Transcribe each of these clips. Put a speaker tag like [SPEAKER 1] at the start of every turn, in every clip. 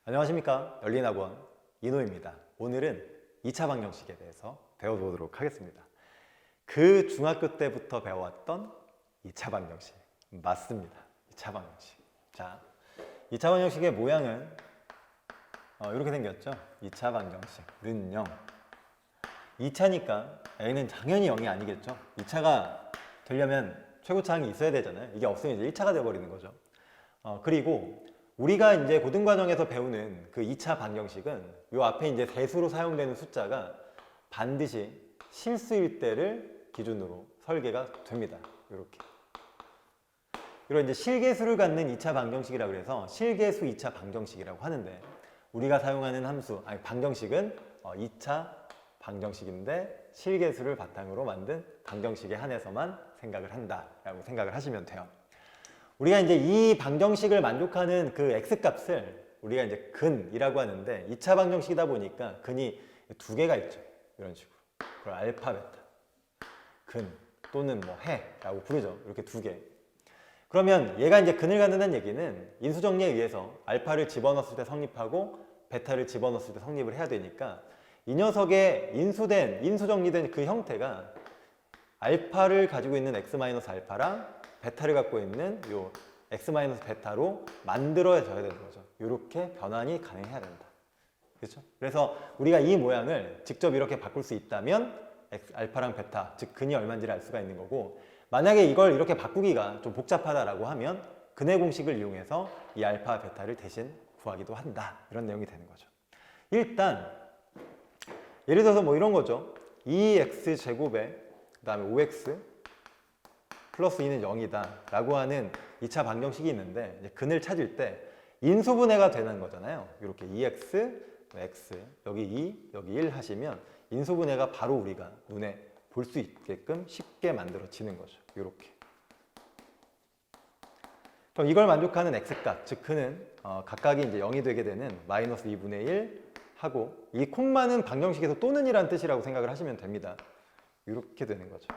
[SPEAKER 1] 안녕하십니까. 열린학원 이노입니다. 오늘은 2차 방정식에 대해서 배워보도록 하겠습니다. 그 중학교 때부터 배워왔던 2차 방정식 맞습니다. 2차 방정식. 자, 2차 방정식의 모양은 이렇게 생겼죠. 2차 방정식은 0. 2차니까 a는 당연히 0이 아니겠죠. 2차가 되려면 최고차항이 있어야 되잖아요. 이게 없으면 이제 1차가 돼버리는 거죠. 그리고 우리가 이제 고등과정에서 배우는 그 2차 방정식은 요 앞에 이제 대수로 사용되는 숫자가 반드시 실수일 때를 기준으로 설계가 됩니다. 이렇게. 그리고 이제 실계수를 갖는 2차 방정식이라고 해서 실계수 2차 방정식이라고 하는데 우리가 사용하는 함수, 방정식은 2차 방정식인데 실계수를 바탕으로 만든 방정식에 한해서만 생각을 한다라고 생각을 하시면 돼요. 우리가 이제 이 방정식을 만족하는 그 x값을 우리가 이제 근이라고 하는데 2차 방정식이다 보니까 근이 두 개가 있죠. 이런 식으로. 그걸 알파, 베타. 근 또는 뭐 해라고 부르죠. 이렇게 두 개. 그러면 얘가 이제 근을 갖는다는 얘기는 인수정리에 의해서 알파를 집어넣었을 때 성립하고 베타를 집어넣었을 때 성립을 해야 되니까 이 녀석의 인수정리된 그 형태가 알파를 가지고 있는 x-알파랑 베타를 갖고 있는 요 x-베타로 만들어져야 되는 거죠. 이렇게 변환이 가능해야 된다. 그렇죠? 그래서 우리가 이 모양을 직접 이렇게 바꿀 수 있다면 알파랑 베타, 즉 근이 얼마인지를 알 수가 있는 거고, 만약에 이걸 이렇게 바꾸기가 좀 복잡하다라고 하면 근의 공식을 이용해서 이 알파, 베타를 대신 구하기도 한다. 이런 내용이 되는 거죠. 일단 예를 들어서 뭐 이런 거죠. 2x 제곱에 그 다음에 5x 플러스 2는 0이다 라고 하는 2차 방정식이 있는데 이제 근을 찾을 때 인수분해가 되는 거잖아요. 이렇게 2x, x, 여기 2, 여기 1 하시면 인수분해가 바로 우리가 눈에 볼 수 있게끔 쉽게 만들어지는 거죠. 이렇게. 그럼 이걸 만족하는 x값, 즉 근은 각각이 이제 0이 되게 되는 마이너스 2분의 1 하고, 이 콤마는 방정식에서 또는 이란 뜻이라고 생각을 하시면 됩니다. 이렇게 되는 거죠.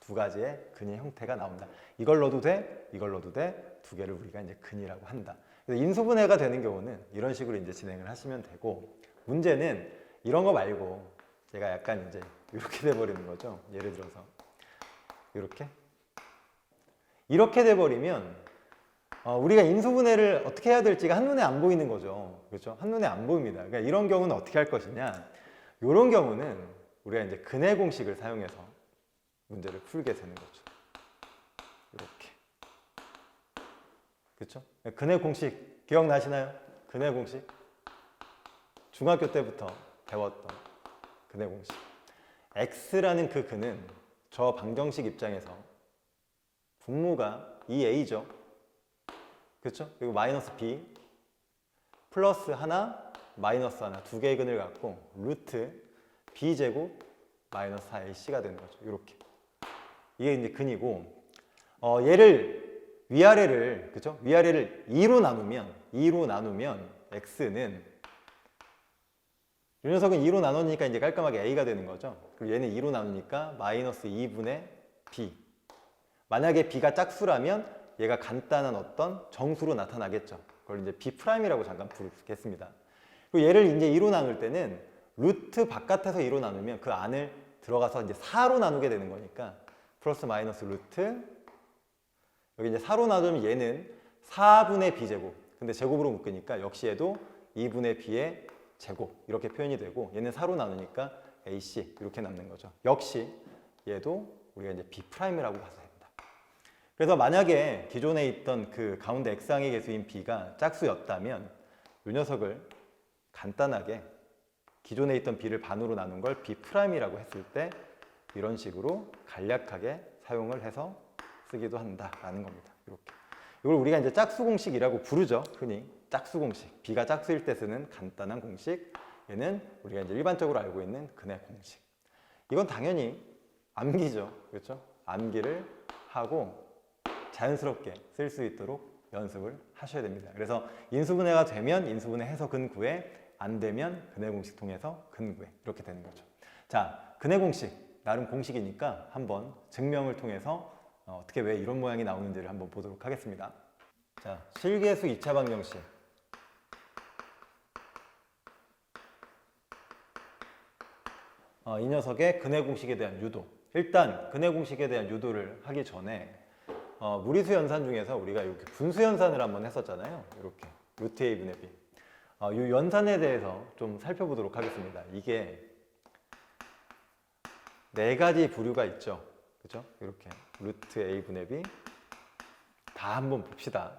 [SPEAKER 1] 두 가지의 근의 형태가 나온다. 이걸 넣어도 돼, 이걸 넣어도 돼. 두 개를 우리가 이제 근이라고 한다. 그래서 인수분해가 되는 경우는 이런 식으로 이제 진행을 하시면 되고, 문제는 이런 거 말고 얘가 약간 이제 이렇게 돼 버리는 거죠. 예를 들어서 이렇게 돼 버리면 우리가 인수분해를 어떻게 해야 될지가 한눈에 안 보이는 거죠. 그렇죠? 한눈에 안 보입니다. 그러니까 이런 경우는 어떻게 할 것이냐? 이런 경우는 우리가 이제 근의 공식을 사용해서 문제를 풀게 되는 거죠. 이렇게. 그렇죠? 근의 공식 기억나시나요? 근의 공식. 중학교 때부터 배웠던 근의 공식. x라는 그 근은 저 방정식 입장에서 분모가 2a죠. 그렇죠? 그리고 마이너스 b 플러스 하나 마이너스 하나 두 개의 근을 갖고 루트 b제곱 마이너스 4ac가 되는 거죠. 이렇게. 이게 이제 근이고, 얘를 위아래를, 그죠? 위아래를 2로 나누면 x는, 이 녀석은 2로 나누니까 이제 깔끔하게 a가 되는 거죠. 그리고 얘는 2로 나누니까 마이너스 2분의 b. 만약에 b가 짝수라면 얘가 간단한 어떤 정수로 나타나겠죠. 그걸 이제 b'이라고 잠깐 부르겠습니다. 그리고 얘를 이제 2로 나눌 때는 루트 바깥에서 2로 나누면 그 안을 들어가서 이제 4로 나누게 되는 거니까 플러스 마이너스 루트, 여기 이제 4로 나누면 얘는 4분의 b제곱, 근데 제곱으로 묶으니까 역시 얘도 2분의 b의 제곱 이렇게 표현이 되고, 얘는 4로 나누니까 ac 이렇게 남는 거죠. 역시 얘도 우리가 이제 b'이라고 봐서 됩니다. 그래서 만약에 기존에 있던 그 가운데 x항의 개수인 b가 짝수였다면 이 녀석을 간단하게 기존에 있던 b를 반으로 나눈 걸 b'이라고 했을 때 이런 식으로 간략하게 사용을 해서 쓰기도 한다라는 겁니다. 이렇게. 이걸 우리가 이제 짝수 공식이라고 부르죠. 흔히 짝수 공식. b가 짝수일 때 쓰는 간단한 공식. 얘는 우리가 이제 일반적으로 알고 있는 근의 공식. 이건 당연히 암기죠. 그렇죠? 암기를 하고 자연스럽게 쓸 수 있도록 연습을 하셔야 됩니다. 그래서 인수분해가 되면 인수분해해서 근 구해, 안 되면 근의 공식 통해서 근 구해. 이렇게 되는 거죠. 자, 근의 공식. 나름 공식이니까 한번 증명을 통해서 어떻게 왜 이런 모양이 나오는지를 한번 보도록 하겠습니다. 자, 실계수 2차 방정식. 이 녀석의 근해 공식에 대한 유도. 일단 근해 공식에 대한 유도를 하기 전에 무리수 연산 중에서 우리가 이렇게 분수 연산을 한번 했었잖아요. 이렇게 루트 a분의 b. 이 연산에 대해서 좀 살펴보도록 하겠습니다. 이게 네 가지 부류가 있죠. 그죠? 이렇게 루트 a분의 b 다 한번 봅시다.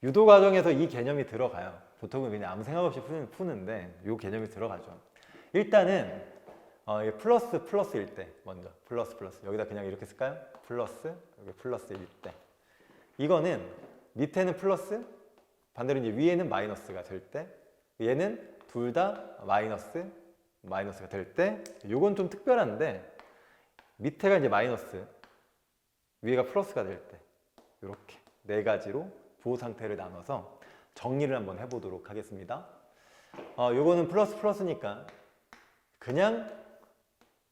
[SPEAKER 1] 유도 과정에서 이 개념이 들어가요. 보통은 그냥 아무 생각 없이 푸는데 이 개념이 들어가죠. 일단은 플러스일 때 먼저 플러스 여기다 그냥 이렇게 쓸까요? 플러스 여기 플러스일 때 이거는 밑에는 플러스 반대로 이제 위에는 마이너스가 될 때 얘는 둘 다 마이너스가 될 때 요건 좀 특별한데 밑에가 이제 마이너스 위에가 플러스가 될 때 이렇게 네 가지로 부호 상태를 나눠서 정리를 한번 해보도록 하겠습니다. 요거는 플러스니까 그냥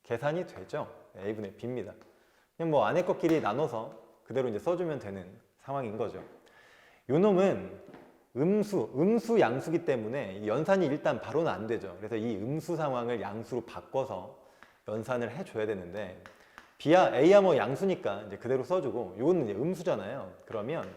[SPEAKER 1] 계산이 되죠. a분의 b입니다. 그냥 뭐 안에 것끼리 나눠서 그대로 이제 써주면 되는 상황인 거죠. 요 놈은 음수 양수기 때문에 연산이 일단 바로는 안 되죠. 그래서 이 음수 상황을 양수로 바꿔서 연산을 해줘야 되는데 a야 뭐 양수니까 이제 그대로 써주고 요거는 이제 음수잖아요. 그러면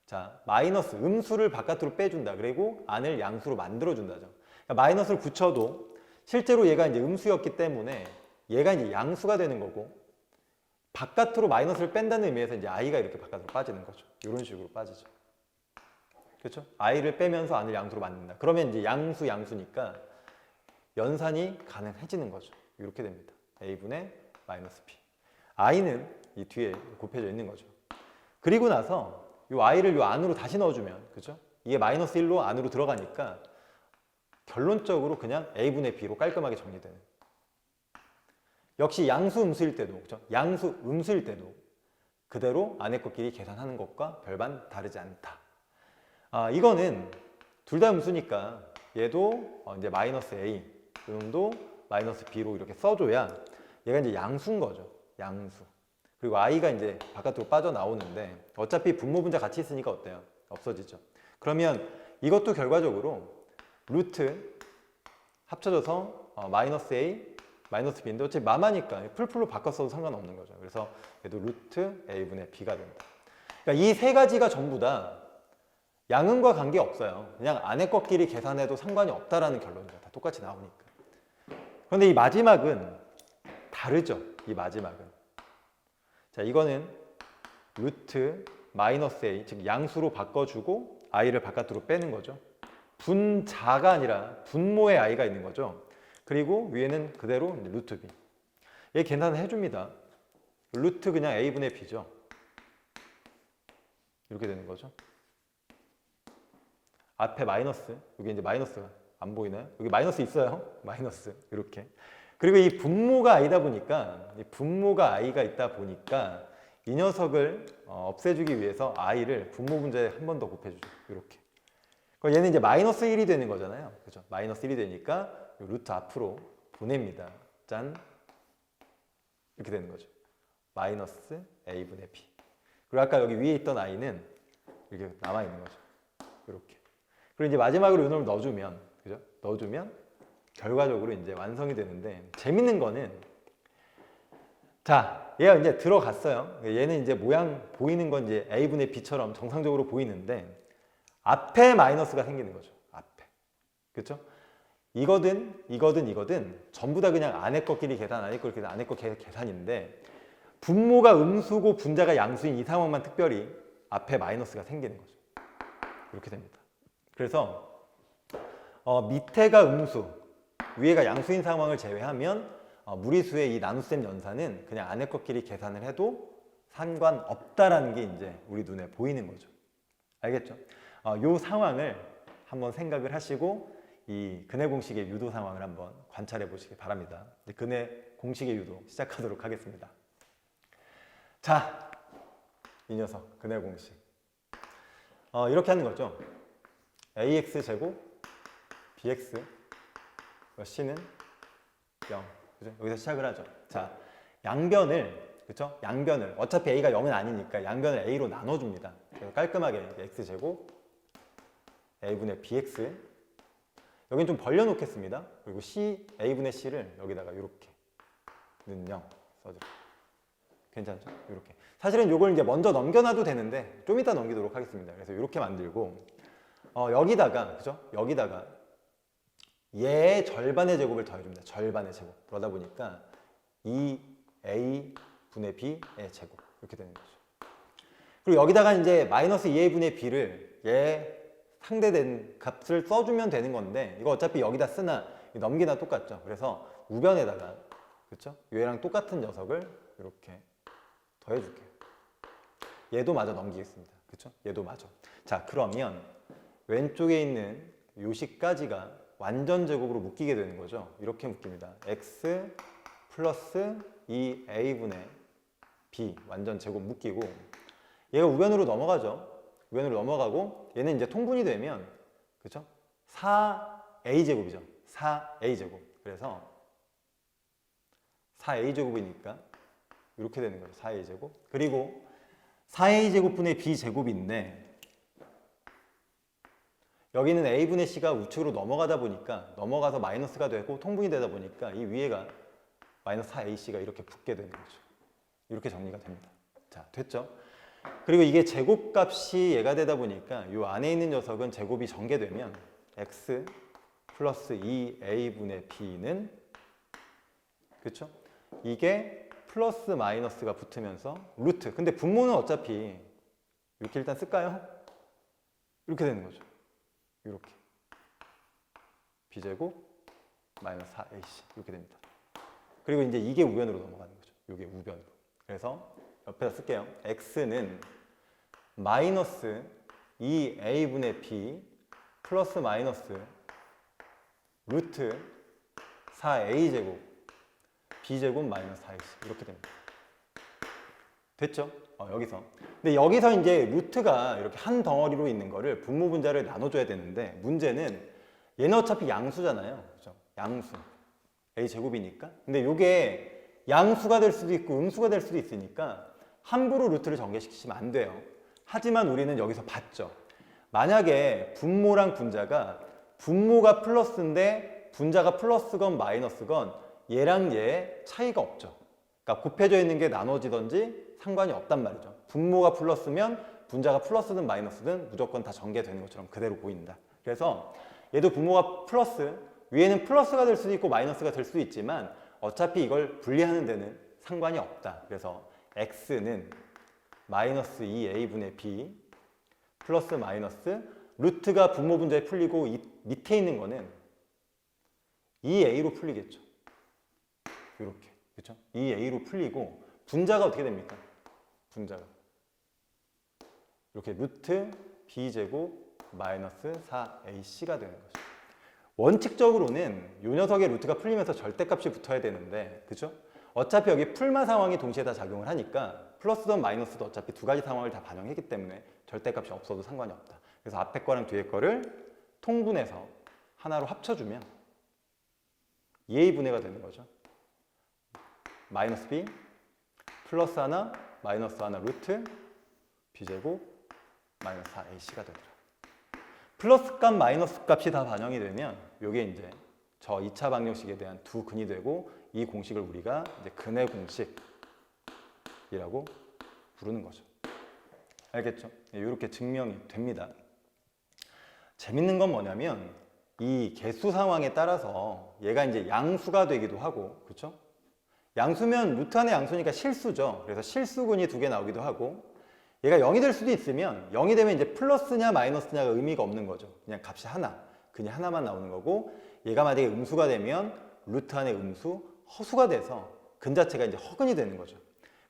[SPEAKER 1] 자 마이너스 음수를 바깥으로 빼준다. 그리고 안을 양수로 만들어준다죠. 그러니까 마이너스를 붙여도 실제로 얘가 이제 음수였기 때문에 얘가 이제 양수가 되는 거고 바깥으로 마이너스를 뺀다는 의미에서 이제 i가 이렇게 바깥으로 빠지는 거죠. 이런 식으로 빠지죠. 그렇죠? i를 빼면서 안을 양수로 만든다. 그러면 이제 양수니까 연산이 가능해지는 거죠. 이렇게 됩니다. a분의 마이너스 b. i는 이 뒤에 곱해져 있는 거죠. 그리고 나서 이 i를 이 안으로 다시 넣어주면, 그죠? 이게 마이너스 1로 안으로 들어가니까 결론적으로 그냥 a분의 b로 깔끔하게 정리되는. 역시 양수 음수일 때도, 그죠? 양수 음수일 때도 그대로 안에 것끼리 계산하는 것과 별반 다르지 않다. 이거는 둘 다 음수니까 얘도 이제 마이너스 a, 이놈도 마이너스 b로 이렇게 써줘야 얘가 이제 양수인 거죠. 양수. 그리고 i가 이제 바깥으로 빠져나오는데 어차피 분모 분자 같이 있으니까 어때요? 없어지죠. 그러면 이것도 결과적으로 루트 합쳐져서 마이너스 a, 마이너스 b인데 어차피 마마니까 풀풀로 바꿔 써도 상관없는 거죠. 그래서 얘도 루트 a분의 b가 된다. 그러니까 이 세 가지가 전부 다 양음과 관계 없어요. 그냥 안에 것끼리 계산해도 상관이 없다라는 결론이죠. 다 똑같이 나오니까. 그런데 이 마지막은 다르죠. 이 마지막은. 자, 이거는 루트 마이너스 a, 즉 양수로 바꿔주고 i를 바깥으로 빼는 거죠. 분자가 아니라 분모의 i가 있는 거죠. 그리고 위에는 그대로 루트 b. 얘 계산을 해줍니다. 루트 그냥 a분의 b죠. 이렇게 되는 거죠. 앞에 마이너스, 여기 이제 마이너스가 안 보이나요? 여기 마이너스 있어요. 마이너스 이렇게. 그리고 이 분모가 i다 보니까 i가 있다 보니까 이 녀석을 없애주기 위해서 i를 분모 분자에 한 번 더 곱해주죠. 이렇게. 그럼 얘는 이제 마이너스 1이 되는 거잖아요. 그죠? 마이너스 1이 되니까 루트 앞으로 보냅니다. 짠. 이렇게 되는 거죠. 마이너스 a분의 b. 그리고 아까 여기 위에 있던 i는 이렇게 남아있는 거죠. 이렇게. 그리고 이제 마지막으로 이놈을 넣어주면, 그죠? 넣어주면 결과적으로 이제 완성이 되는데 재밌는 거는 자, 얘가 이제 들어갔어요. 얘는 이제 모양 보이는 건 이제 a분의 b처럼 정상적으로 보이는데 앞에 마이너스가 생기는 거죠. 앞에. 그렇죠? 이거든 전부 다 그냥 안에 것끼리 계산, 안에 것 계산, 안에 것 계산인데 분모가 음수고 분자가 양수인 이 상황만 특별히 앞에 마이너스가 생기는 거죠. 이렇게 됩니다. 그래서 밑에가 음수, 위에가 양수인 상황을 제외하면 무리수의 이 나눗셈 연산은 그냥 안에 것끼리 계산을 해도 상관없다라는 게 이제 우리 눈에 보이는 거죠. 알겠죠? 이 상황을 한번 생각을 하시고 이 근해 공식의 유도 상황을 한번 관찰해 보시기 바랍니다. 근해 공식의 유도 시작하도록 하겠습니다. 자, 이 녀석 근해 공식. 이렇게 하는 거죠. ax 제곱 bx c는 0. 그죠? 여기서 시작을 하죠. 자, 양변을, 그렇죠? 양변을 어차피 a가 0은 아니니까 양변을 a로 나눠줍니다. 그래서 깔끔하게 x 제곱 a분의 bx 여긴 좀 벌려놓겠습니다. 그리고 a분의 c를 여기다가 이렇게 는 0 써줄게요. 괜찮죠? 이렇게. 사실은 이걸 이제 먼저 넘겨놔도 되는데 좀 이따 넘기도록 하겠습니다. 그래서 이렇게 만들고 여기다가 그죠? 여기다가 얘의 절반의 제곱을 더해줍니다. 절반의 제곱. 그러다 보니까 2a 분의 b의 제곱 이렇게 되는 거죠. 그리고 여기다가 이제 마이너스 2a 분의 b를 얘 상대된 값을 써주면 되는 건데 이거 어차피 여기다 쓰나 넘기나 똑같죠. 그래서 우변에다가 그렇죠? 얘랑 똑같은 녀석을 이렇게 더해줄게요. 얘도 마저 넘기겠습니다. 그렇죠? 얘도 마저. 자, 그러면 왼쪽에 있는 요식까지가 완전 제곱으로 묶이게 되는 거죠. 이렇게 묶입니다. x 플러스 2a분의 b 완전 제곱 묶이고 얘가 우변으로 넘어가죠. 우변으로 넘어가고 얘는 이제 통분이 되면 그렇죠? 4a 제곱이죠. 4a 제곱. 그래서 4a 제곱이니까 이렇게 되는 거죠. 4a 제곱. 그리고 4a 제곱분의 b 제곱인데 여기는 a분의 c가 우측으로 넘어가다 보니까 넘어가서 마이너스가 되고 통분이 되다 보니까 이 위에가 마이너스 4ac가 이렇게 붙게 되는 거죠. 이렇게 정리가 됩니다. 자, 됐죠? 그리고 이게 제곱값이 얘가 되다 보니까 이 안에 있는 녀석은 제곱이 전개되면 x 플러스 2a분의 b는 그렇죠? 이게 플러스 마이너스가 붙으면서 루트. 근데 분모는 어차피 이렇게 일단 쓸까요? 이렇게 되는 거죠. 이렇게 b제곱 마이너스 4ac 이렇게 됩니다. 그리고 이제 이게 우변으로 넘어가는 거죠. 이게 우변으로. 그래서 옆에다 쓸게요. x는 마이너스 2a분의 b 플러스 마이너스 루트 4a제곱 b제곱 마이너스 4ac 이렇게 됩니다. 됐죠? 여기서. 근데 여기서 이제 루트가 이렇게 한 덩어리로 있는 거를 분모 분자를 나눠줘야 되는데 문제는 얘는 어차피 양수잖아요. 그죠? 양수. a제곱이니까. 근데 이게 양수가 될 수도 있고 음수가 될 수도 있으니까 함부로 루트를 전개시키시면 안 돼요. 하지만 우리는 여기서 봤죠. 만약에 분모랑 분자가 분모가 플러스인데 분자가 플러스건 마이너스건 얘랑 얘 차이가 없죠. 그러니까 곱해져 있는 게 나눠지든지 상관이 없단 말이죠. 분모가 플러스면 분자가 플러스든 마이너스든 무조건 다 전개되는 것처럼 그대로 보인다. 그래서 얘도 분모가 플러스, 위에는 플러스가 될 수도 있고 마이너스가 될 수도 있지만 어차피 이걸 분리하는 데는 상관이 없다. 그래서 x는 마이너스 2a분의 b 플러스 마이너스 루트가 분모 분자에 풀리고 이 밑에 있는 거는 2a로 풀리겠죠. 이렇게. 그렇죠? 2a로 풀리고 분자가 어떻게 됩니까? 분자가 이렇게 루트 b제곱 마이너스 4ac가 되는 거죠. 원칙적으로는 이 녀석의 루트가 풀리면서 절대값이 붙어야 되는데 그렇죠? 어차피 여기 풀마 상황이 동시에 다 작용을 하니까 플러스든 마이너스도 어차피 두 가지 상황을 다 반영했기 때문에 절대값이 없어도 상관이 없다. 그래서 앞에 거랑 뒤에 거를 통분해서 하나로 합쳐주면 2a 분해가 되는 거죠. 마이너스 b 플러스 하나 마이너스 하나 루트 b제곱 마이너스 4ac가 되더라. 플러스 값 마이너스 값이 다 반영이 되면 이게 이제 저 2차 방정식에 대한 두 근이 되고 이 공식을 우리가 이제 근의 공식이라고 부르는 거죠. 알겠죠? 이렇게 증명이 됩니다. 재밌는 건 뭐냐면 이 개수 상황에 따라서 얘가 이제 양수가 되기도 하고 그렇죠? 양수면 루트 안에 양수니까 실수죠. 그래서 실수근이 두 개 나오기도 하고 얘가 0이 될 수도 있으면 0이 되면 이제 플러스냐 마이너스냐가 의미가 없는 거죠. 그냥 값이 하나, 근이 하나만 나오는 거고 얘가 만약에 음수가 되면 루트 안에 음수, 허수가 돼서 근 자체가 이제 허근이 되는 거죠.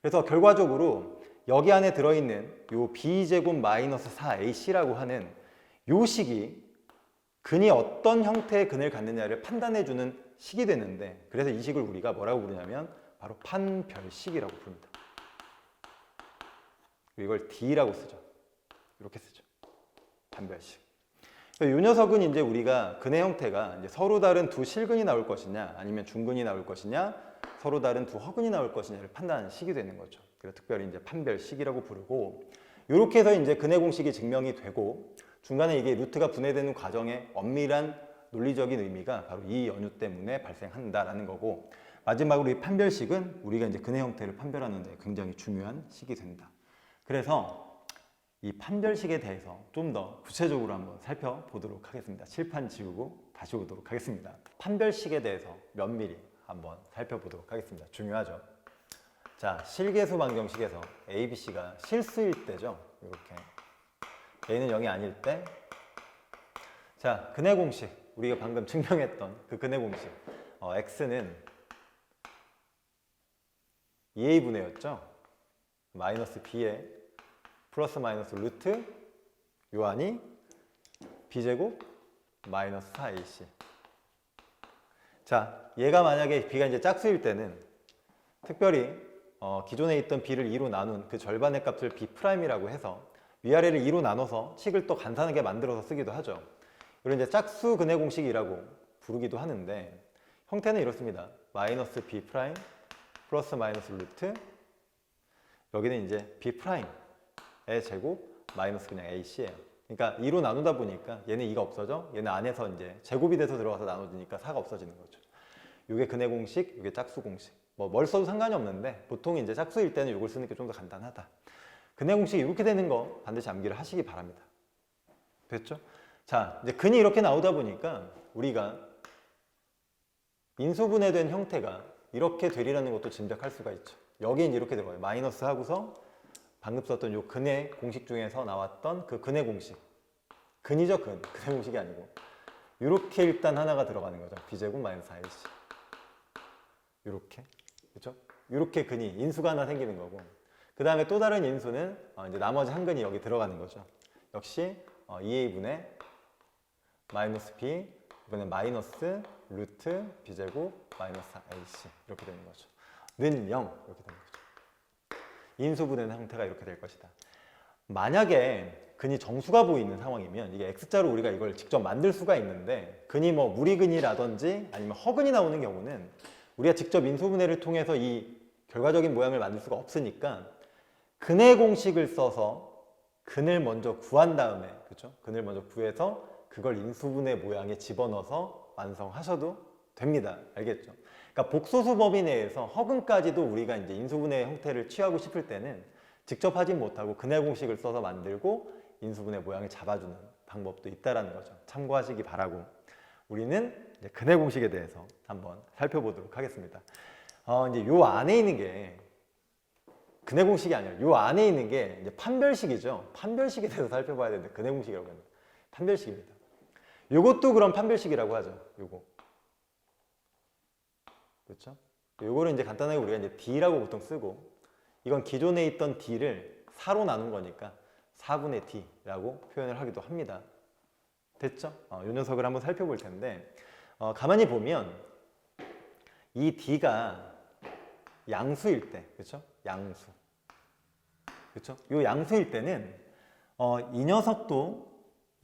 [SPEAKER 1] 그래서 결과적으로 여기 안에 들어있는 요 b제곱 마이너스 4ac라고 하는 요 식이 근이 어떤 형태의 근을 갖느냐를 판단해주는 식이 되는데 그래서 이 식을 우리가 뭐라고 부르냐면 바로 판별식이라고 부릅니다. 이걸 D라고 쓰죠. 이렇게 쓰죠. 판별식. 이 녀석은 이제 우리가 근의 형태가 이제 서로 다른 두 실근이 나올 것이냐 아니면 중근이 나올 것이냐 서로 다른 두 허근이 나올 것이냐를 판단하는 식이 되는 거죠. 그래서 특별히 이제 판별식이라고 부르고 이렇게 해서 이제 근의 공식이 증명이 되고 중간에 이게 루트가 분해되는 과정에 엄밀한 논리적인 의미가 바로 이 연유 때문에 발생한다라는 거고, 마지막으로 이 판별식은 우리가 이제 근해 형태를 판별하는 데 굉장히 중요한 식이 된다. 그래서 이 판별식에 대해서 좀 더 구체적으로 한번 살펴보도록 하겠습니다. 칠판 지우고 다시 오도록 하겠습니다. 판별식에 대해서 면밀히 한번 살펴보도록 하겠습니다. 중요하죠. 자, 실계수 방정식에서 A, B, C가 실수일 때죠. 이렇게 A는 0이 아닐 때, 자, 근해 공식, 우리가 방금 증명했던 그 근해 공식, X는 2A분의였죠. 마이너스 B에 플러스 마이너스 루트 요한이 B제곱 마이너스 4AC. 자, 얘가 만약에 B가 이제 짝수일 때는 특별히 기존에 있던 B를 2로 나눈 그 절반의 값을 B'이라고 해서 위아래를 2로 나눠서 식을 또 간단하게 만들어서 쓰기도 하죠. 이걸 이제 짝수 근해 공식이라고 부르기도 하는데, 형태는 이렇습니다. 마이너스 B' 플러스 마이너스 루트, 여기는 이제 B'의 제곱 마이너스 그냥 AC예요. 그러니까 2로 나누다 보니까 얘는 2가 없어져, 얘는 안에서 이제 제곱이 돼서 들어가서 나눠지니까 4가 없어지는 거죠. 이게 근해 공식, 이게 짝수 공식. 뭘 써도 상관이 없는데 보통 이제 짝수일 때는 이걸 쓰는 게 좀 더 간단하다. 근해 공식이 이렇게 되는 거 반드시 암기를 하시기 바랍니다. 됐죠? 자, 이제 근이 이렇게 나오다 보니까 우리가 인수분해된 형태가 이렇게 되리라는 것도 짐작할 수가 있죠. 여기에 이제 이렇게 들어가요. 마이너스 하고서 방금 썼던 요 근해 공식 중에서 나왔던 그 근해 공식. 근이죠, 근. 근해 공식이 아니고. 이렇게 일단 하나가 들어가는 거죠. B제곱 마이너스 4AC. 이렇게. 그렇죠? 이렇게 근이 인수가 하나 생기는 거고. 그 다음에 또 다른 인수는 이제 나머지 한 근이 여기 들어가는 거죠. 역시 2A분의 마이너스 B, 이번엔 마이너스 루트 B제곱 마이너스 4AC 이렇게 되는 거죠. 는 0 이렇게 되는 거죠. 인수분해는 형태가 이렇게 될 것이다. 만약에 근이 정수가 보이는 상황이면 이게 X자로 우리가 이걸 직접 만들 수가 있는데, 근이 뭐 무리근이라든지 아니면 허근이 나오는 경우는 우리가 직접 인수분해를 통해서 이 결과적인 모양을 만들 수가 없으니까 근해 공식을 써서 근을 먼저 구한 다음에, 그렇죠? 근을 먼저 구해서 그걸 인수분해 모양에 집어넣어서 완성하셔도 됩니다. 알겠죠? 그러니까 복소수 범위 내에서 허근까지도 우리가 이제 인수분해 형태를 취하고 싶을 때는 직접 하진 못하고 근해 공식을 써서 만들고 인수분해 모양을 잡아주는 방법도 있다라는 거죠. 참고하시기 바라고, 우리는 이제 근해 공식에 대해서 한번 살펴보도록 하겠습니다. 이제 요 안에 있는 게 근해 공식이 아니라 요 안에 있는 게 이제 판별식이죠. 판별식에 대해서 살펴봐야 되는데 근해 공식이라고 합니다. 판별식입니다. 요것도 그럼 판별식이라고 하죠. 요거. 그렇죠? 요거를 이제 간단하게 우리가 이제 D라고 보통 쓰고, 이건 기존에 있던 D를 4로 나눈 거니까 4분의 D라고 표현을 하기도 합니다. 됐죠? 요 녀석을 한번 살펴볼 텐데, 가만히 보면 이 D가 양수일 때, 그렇죠? 양수. 그렇죠? 요 양수일 때는 이 녀석도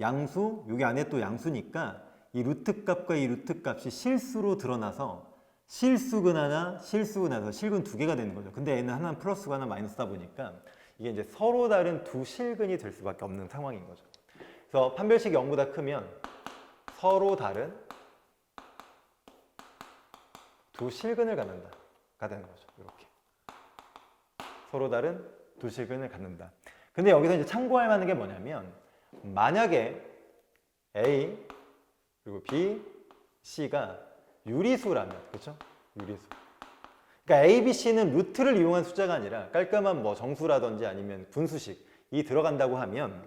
[SPEAKER 1] 양수, 여기 안에 또 양수니까 이 루트 값과 이 루트 값이 실수로 드러나서 실수근 하나, 실수근 하나, 실근 두 개가 되는 거죠. 근데 얘는 하나는 플러스고 하나는 마이너스다 보니까 이게 이제 서로 다른 두 실근이 될 수밖에 없는 상황인 거죠. 그래서 판별식이 0보다 크면 서로 다른 두 실근을 갖는다가 되는 거죠. 이렇게 서로 다른 두 실근을 갖는다. 근데 여기서 이제 참고할 만한 게 뭐냐면, 만약에 A 그리고 B, C가 유리수라면, 그렇죠? 유리수. 그러니까 A, B, C는 루트를 이용한 숫자가 아니라 깔끔한 뭐 정수라든지 아니면 분수식이 들어간다고 하면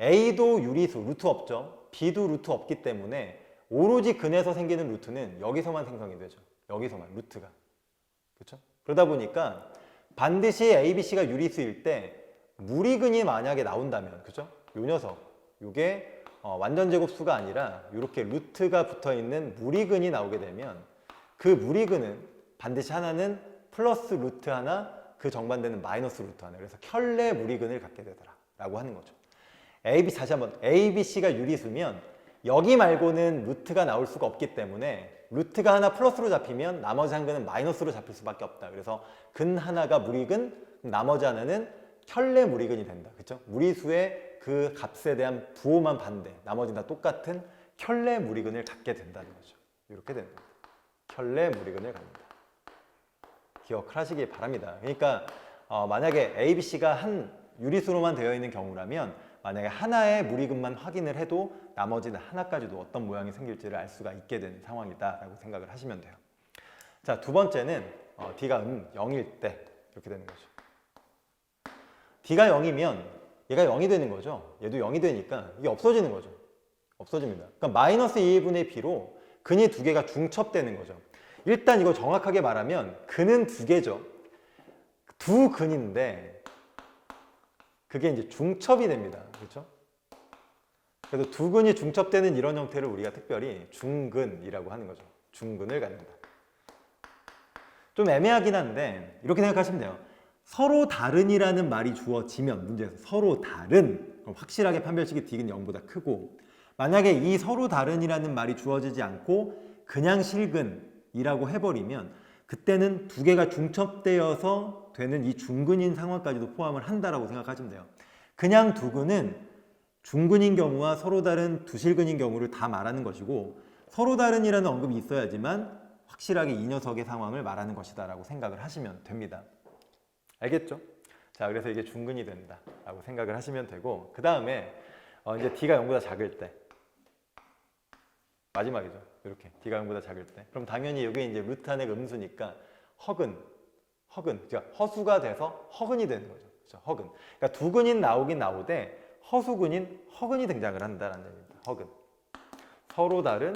[SPEAKER 1] A도 유리수, 루트 없죠. B도 루트 없기 때문에 오로지 근에서 생기는 루트는 여기서만 생성이 되죠. 여기서만 루트가. 그렇죠? 그러다 보니까 반드시 A, B, C가 유리수일 때 무리근이 만약에 나온다면, 그렇죠? 요 녀석, 요게 완전 제곱수가 아니라 이렇게 루트가 붙어 있는 무리근이 나오게 되면 그 무리근은 반드시 하나는 플러스 루트 하나, 그 정반대는 마이너스 루트 하나. 그래서 켤레 무리근을 갖게 되더라 라고 하는 거죠. 다시 한번, A, B, C가 유리수면 여기 말고는 루트가 나올 수가 없기 때문에 루트가 하나 플러스로 잡히면 나머지 한 근은 마이너스로 잡힐 수밖에 없다. 그래서 근 하나가 무리근, 나머지 하나는 켤레 무리근이 된다. 그렇죠? 무리수의 그 값에 대한 부호만 반대, 나머지는 다 똑같은 켤레 무리근을 갖게 된다는 거죠. 이렇게 되는 거예요. 켤레 무리근을 갖는다. 기억을 하시기 바랍니다. 그러니까 만약에 A, B, C가 한 유리수로만 되어 있는 경우라면 만약에 하나의 무리근만 확인을 해도 나머지는 하나까지도 어떤 모양이 생길지를 알 수가 있게 되는 상황이다라고 생각을 하시면 돼요. 자, 두 번째는 D가 0일 때 이렇게 되는 거죠. D가 0이면 얘가 0이 되는 거죠. 얘도 0이 되니까 이게 없어지는 거죠. 없어집니다. 그러니까 마이너스 2분의 B로 근이 두 개가 중첩되는 거죠. 일단 이거 정확하게 말하면 근은 두 개죠. 두 근인데 그게 이제 중첩이 됩니다. 그렇죠? 그래서 두 근이 중첩되는 이런 형태를 우리가 특별히 중근이라고 하는 거죠. 중근을 갖는다. 좀 애매하긴 한데 이렇게 생각하시면 돼요. 서로 다른이라는 말이 주어지면 문제에서 서로 다른, 그럼 확실하게 판별식이 D는 0보다 크고, 만약에 이 서로 다른이라는 말이 주어지지 않고 그냥 실근이라고 해버리면 그때는 두 개가 중첩되어서 되는 이 중근인 상황까지도 포함을 한다라고 생각하시면 돼요. 그냥 두 근은 중근인 경우와 서로 다른 두 실근인 경우를 다 말하는 것이고, 서로 다른이라는 언급이 있어야지만 확실하게 이 녀석의 상황을 말하는 것이다라고 생각을 하시면 됩니다. 알겠죠? 자, 그래서 이게 중근이 된다라고 생각을 하시면 되고, 그 다음에 이제 D가 0보다 작을 때, 마지막이죠. 이렇게 D가 0보다 작을 때, 그럼 당연히 여기 이제 루트 안에 음수니까 허근, 그러니까 허수가 돼서 허근이 되는 거죠. 그렇죠? 허근. 그러니까 두 근인 나오긴 나오되 허수근인 허근이 등장을 한다는 얘기입니다. 허근. 서로 다른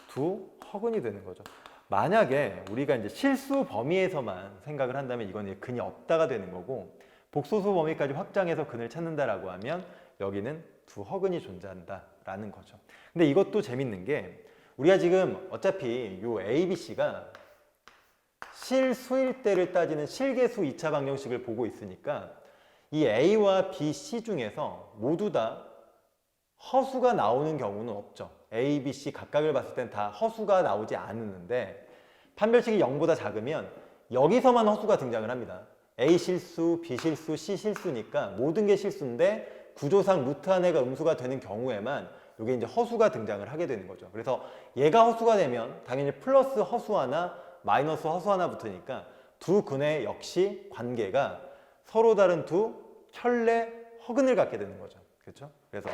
[SPEAKER 1] 두 허근이 되는 거죠. 만약에 우리가 이제 실수 범위에서만 생각을 한다면 이건 이제 근이 없다가 되는 거고, 복소수 범위까지 확장해서 근을 찾는다라고 하면 여기는 두 허근이 존재한다라는 거죠. 근데 이것도 재밌는 게 우리가 지금 어차피 요 A, B, C가 실수일 때를 따지는 실계수 2차 방정식을 보고 있으니까 이 A와 B, C 중에서 모두 다 허수가 나오는 경우는 없죠. A, B, C 각각을 봤을 땐 다 허수가 나오지 않는데 판별식이 0보다 작으면 여기서만 허수가 등장을 합니다. A 실수, B 실수, C 실수니까 모든 게 실수인데 구조상 루트 안에가 음수가 되는 경우에만 이게 이제 허수가 등장을 하게 되는 거죠. 그래서 얘가 허수가 되면 당연히 플러스 허수 하나, 마이너스 허수 하나 붙으니까 두 근의 역시 관계가 서로 다른 두 켤레 허근을 갖게 되는 거죠. 그렇죠? 그래서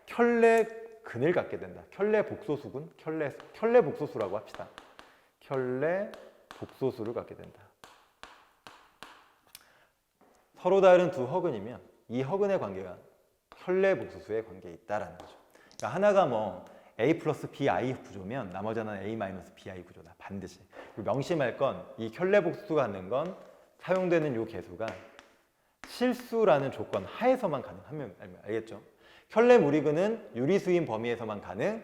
[SPEAKER 1] 켤레 근을 갖게 된다. 켤레 복소수군, 켤레 복소수라고 합시다. 켤레 복소수를 갖게 된다. 서로 다른 두 허근이면 이 허근의 관계가 켤레 복소수의 관계에 있다라는 거죠. 그러니까 하나가 뭐 A 플러스 BI 구조면 나머지 하나는 A 마이너스 BI 구조다. 반드시. 그리고 명심할 건 이 켤레 복소수가 갖는 건 사용되는 요 계수가 실수라는 조건 하에서만 가능하면 알겠죠? 켤레 무리근은 유리수인 범위에서만 가능,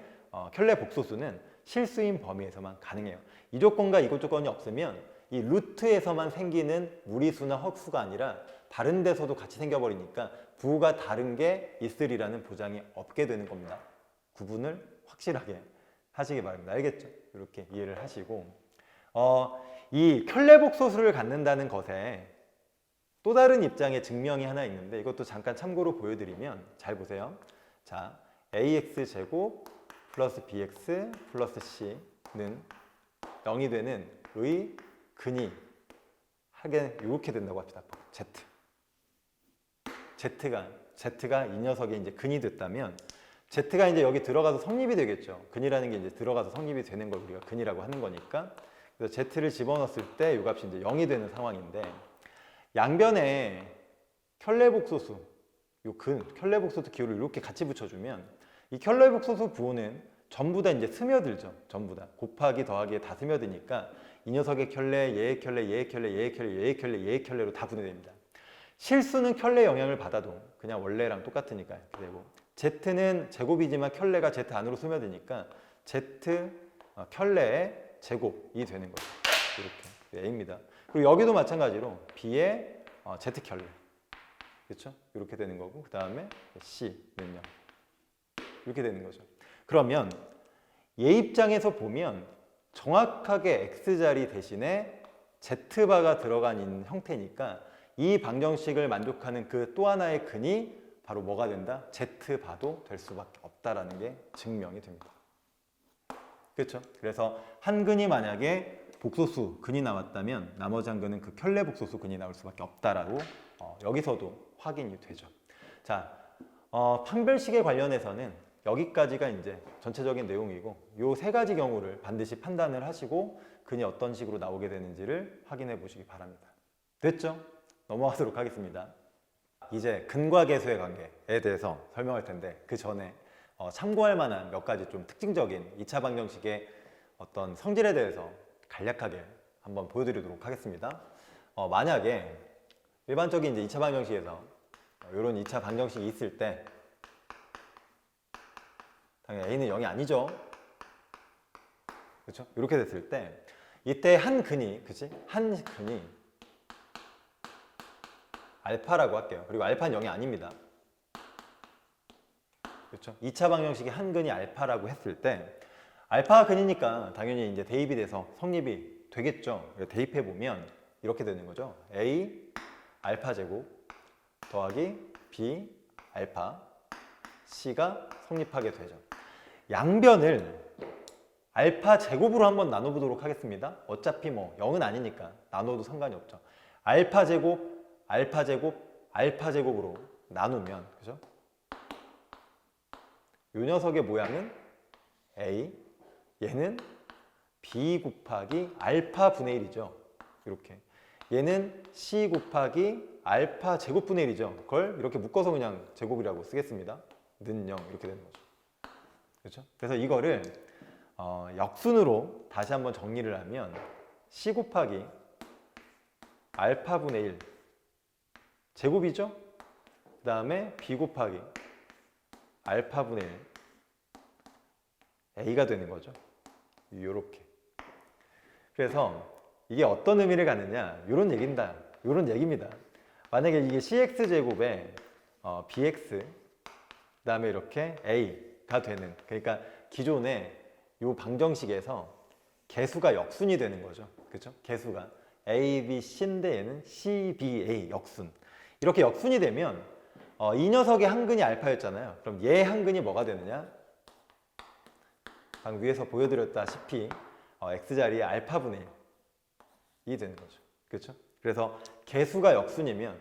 [SPEAKER 1] 켤레 복소수는 실수인 범위에서만 가능해요. 이 조건과 이것 조건이 없으면 이 루트에서만 생기는 무리수나 허수가 아니라 다른 데서도 같이 생겨버리니까 부호가 다른 게 있으리라는 보장이 없게 되는 겁니다. 구분을 확실하게 하시기 바랍니다. 알겠죠? 이렇게 이해를 하시고, 이 켤레 복소수를 갖는다는 것에 또 다른 입장의 증명이 하나 있는데 이것도 잠깐 참고로 보여드리면 잘 보세요. 자, AX제곱 플러스 BX 플러스 C는 0이 되는 의 근이 하게 이렇게 된다고 합시다. Z가 이 녀석의 이제 근이 됐다면 Z가 이제 여기 들어가서 성립이 되겠죠. 근이라는 게 이제 들어가서 성립이 되는 걸 우리가 근이라고 하는 거니까. 그래서 Z를 집어넣었을 때 이 값이 이제 0이 되는 상황인데, 양변에 켤레 복소수, 요 켤레 복소수 기호를 이렇게 같이 붙여주면 이 켤레 복소수 부호는 전부 다 이제 스며들죠. 전부 다 곱하기 더하기에 다 스며드니까 이 녀석의 켤레, 얘의 켤레, 얘의 켤레, 얘의 켤레, 얘의 켤레, 얘의 켤레로 다 분해됩니다. 실수는 켤레 영향을 받아도 그냥 원래랑 똑같으니까 이렇게 되고, Z는 제곱이지만 켤레가 Z 안으로 스며드니까 Z 켤레의 제곱이 되는 거죠. 이렇게 A입니다. 그리고 여기도 마찬가지로 B의 Z 켤레, 그렇죠? 이렇게 되는 거고, 그 다음에 C는요 이렇게 되는 거죠. 그러면 얘 입장에서 보면 정확하게 X자리 대신에 Z바가 들어간 있는 형태니까 이 방정식을 만족하는 그 또 하나의 근이 바로 뭐가 된다? Z바도 될 수밖에 없다라는 게 증명이 됩니다. 그렇죠? 그래서 한 근이 만약에 복소수 근이 나왔다면 나머지 한 근은 그 켤레 복소수 근이 나올 수밖에 없다라고 여기서도 확인이 되죠. 자, 판별식에 관련해서는 여기까지가 이제 전체적인 내용이고 요 세 가지 경우를 반드시 판단을 하시고 근이 어떤 식으로 나오게 되는지를 확인해 보시기 바랍니다. 됐죠? 넘어가도록 하겠습니다. 이제 근과 계수의 관계에 대해서 설명할 텐데 그 전에 참고할 만한 몇 가지 좀 특징적인 2차 방정식의 어떤 성질에 대해서 간략하게 한번 보여드리도록 하겠습니다. 만약에 일반적인 이제 2차 방정식에서 이런 2차 방정식이 있을 때 당연히 A는 0이 아니죠. 그렇죠? 이렇게 됐을 때 이때 한 근이, 그치? 한 근이 알파라고 할게요. 그리고 알파는 0이 아닙니다. 그렇죠? 2차 방정식의 한 근이 알파라고 했을 때 알파가 근이니까 당연히 이제 대입이 돼서 성립이 되겠죠. 대입해 보면 이렇게 되는 거죠. A 알파 제곱 더하기 B 알파 C가 성립하게 되죠. 양변을 알파 제곱으로 한번 나눠보도록 하겠습니다. 어차피 뭐 0은 아니니까 나눠도 상관이 없죠. 알파 제곱, 알파 제곱, 알파 제곱으로 나누면, 그죠? 이 녀석의 모양은 A, 얘는 B 곱하기 알파 분의 1이죠. 이렇게. 얘는 C 곱하기 알파 제곱분의 1이죠. 그걸 이렇게 묶어서 그냥 제곱이라고 쓰겠습니다. 는 0 이렇게 되는 거죠. 그렇죠? 그래서 이거를 역순으로 다시 한번 정리를 하면 C 곱하기 알파분의 1 제곱이죠? 그 다음에 B 곱하기 알파분의 1 A가 되는 거죠. 요렇게. 그래서 이게 어떤 의미를 갖느냐 요런 얘기입니다. 요런 얘기입니다. 만약에 이게 CX제곱에 BX 그 다음에 이렇게 A가 되는, 그러니까 기존의 요 방정식에서 개수가 역순이 되는 거죠. 그렇죠? 개수가 A, B, C인데 얘는 C, B, A 역순. 이렇게 역순이 되면 이 녀석의 한 근이 알파였잖아요. 그럼 얘 한 근이 뭐가 되느냐? 방금 위에서 보여드렸다시피 X자리에 알파분의 1이 되는 거죠. 그렇죠? 그래서 개수가 역순이면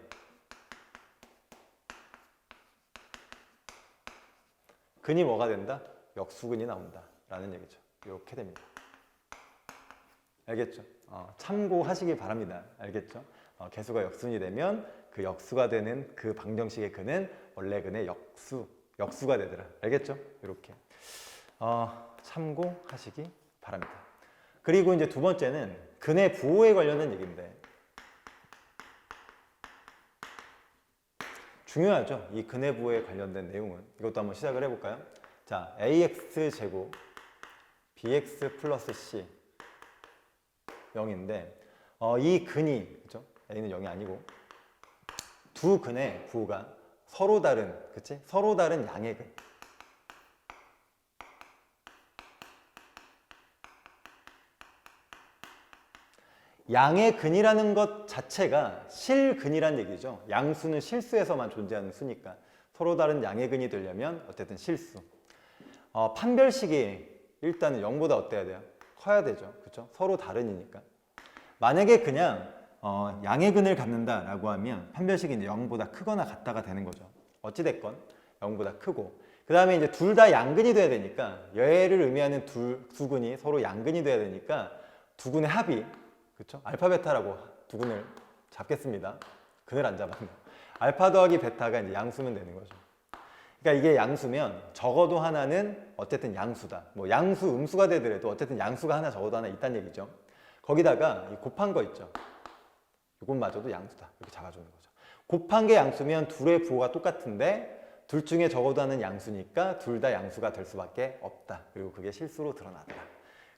[SPEAKER 1] 근이 뭐가 된다? 역수근이 나온다 라는 얘기죠. 이렇게 됩니다. 알겠죠? 참고하시기 바랍니다. 알겠죠? 개수가 역순이 되면 그 역수가 되는 그 방정식의 근은 원래 근의 역수가 되더라. 알겠죠? 이렇게 참고하시기 바랍니다. 그리고 이제 두 번째는 근의 부호에 관련된 얘기인데 중요하죠. 이 근의 부호에 관련된 내용은 이것도 한번 시작을 해볼까요? 자, ax 제곱 bx 플러스 c 0인데 이 근이, 그죠? a는 0이 아니고 두 근의 부호가 서로 다른, 그치? 서로 다른 양의 근. 양의 근이라는 것 자체가 실근이란 얘기죠. 양수는 실수에서만 존재하는 수니까 서로 다른 양의 근이 되려면 어쨌든 실수. 판별식이 일단은 0보다 어때야 돼요? 커야 되죠. 그렇죠? 서로 다른이니까. 만약에 그냥 양의 근을 갖는다라고 하면 판별식이 이제 0보다 크거나 같다가 되는 거죠. 어찌됐건 0보다 크고 그 다음에 이제 둘 다 양근이 돼야 되니까 얘를 의미하는 두 근이 서로 양근이 돼야 되니까 두 근의 합이, 그렇죠? 알파 베타라고 두 근을 잡겠습니다. 근을 안 잡았네요. 알파 더하기 베타가 이제 양수면 되는 거죠. 그러니까 이게 양수면 적어도 하나는 어쨌든 양수다. 뭐 양수, 음수가 되더라도 어쨌든 양수가 하나 적어도 하나 있다는 얘기죠. 거기다가 이 곱한 거 있죠. 이것마저도 양수다. 이렇게 잡아주는 거죠. 곱한 게 양수면 둘의 부호가 똑같은데 둘 중에 적어도 하나는 양수니까 둘 다 양수가 될 수밖에 없다. 그리고 그게 실수로 드러났다.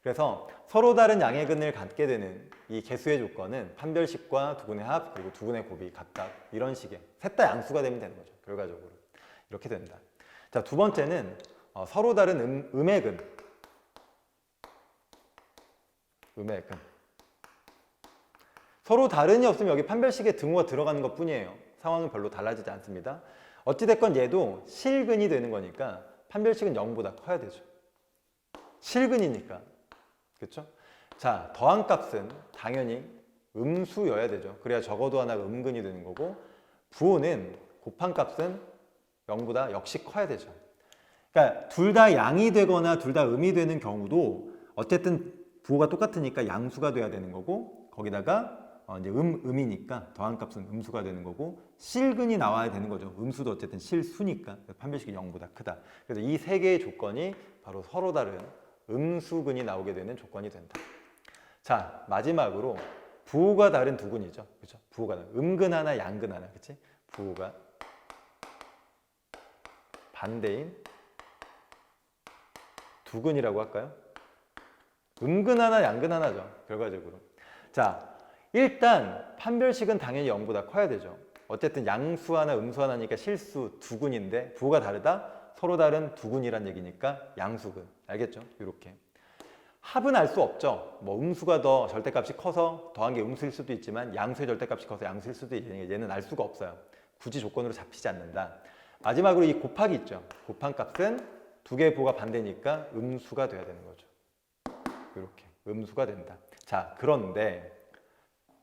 [SPEAKER 1] 그래서 서로 다른 양의 근을 갖게 되는 이 개수의 조건은 판별식과 두근의 합 그리고 두근의 곱이 각각 이런 식의 셋 다 양수가 되면 되는 거죠. 결과적으로 이렇게 된다. 자, 두 번째는 서로 다른 음의 근. 음의 근. 서로 다른이 없으면 여기 판별식에 등호가 들어가는 것 뿐이에요. 상황은 별로 달라지지 않습니다. 어찌됐건 얘도 실근이 되는 거니까 판별식은 0보다 커야 되죠. 실근이니까. 그렇죠? 자, 더한 값은 당연히 음수여야 되죠. 그래야 적어도 하나가 음근이 되는 거고, 부호는 곱한 값은 0보다 역시 커야 되죠. 그러니까 둘 다 양이 되거나 둘 다 음이 되는 경우도 어쨌든 부호가 똑같으니까 양수가 돼야 되는 거고, 거기다가 이제 음이니까 더한 값은 음수가 되는 거고, 실근이 나와야 되는 거죠. 음수도 어쨌든 실수니까 판별식이 0보다 크다. 그래서 이 세 개의 조건이 바로 서로 다른 음수근이 나오게 되는 조건이 된다. 자, 마지막으로 부호가 다른 두 근이죠. 그렇죠? 부호가 다른 음근 하나, 양근 하나, 그렇지? 부호가 반대인 두 근이라고 할까요? 음근 하나, 양근 하나죠. 결과적으로. 자, 일단 판별식은 당연히 0보다 커야 되죠. 어쨌든 양수 하나, 음수 하나니까 실수 두 근인데 부호가 다르다? 서로 다른 두 근이란 얘기니까 양수근. 알겠죠? 이렇게. 합은 알 수 없죠. 뭐 음수가 더 절대값이 커서 더한 게 음수일 수도 있지만 양수의 절대값이 커서 양수일 수도 있으니까 얘는 알 수가 없어요. 굳이 조건으로 잡히지 않는다. 마지막으로 이 곱하기 있죠. 곱한 값은 두 개의 부호가 반대니까 음수가 돼야 되는 거죠. 이렇게 음수가 된다. 자, 그런데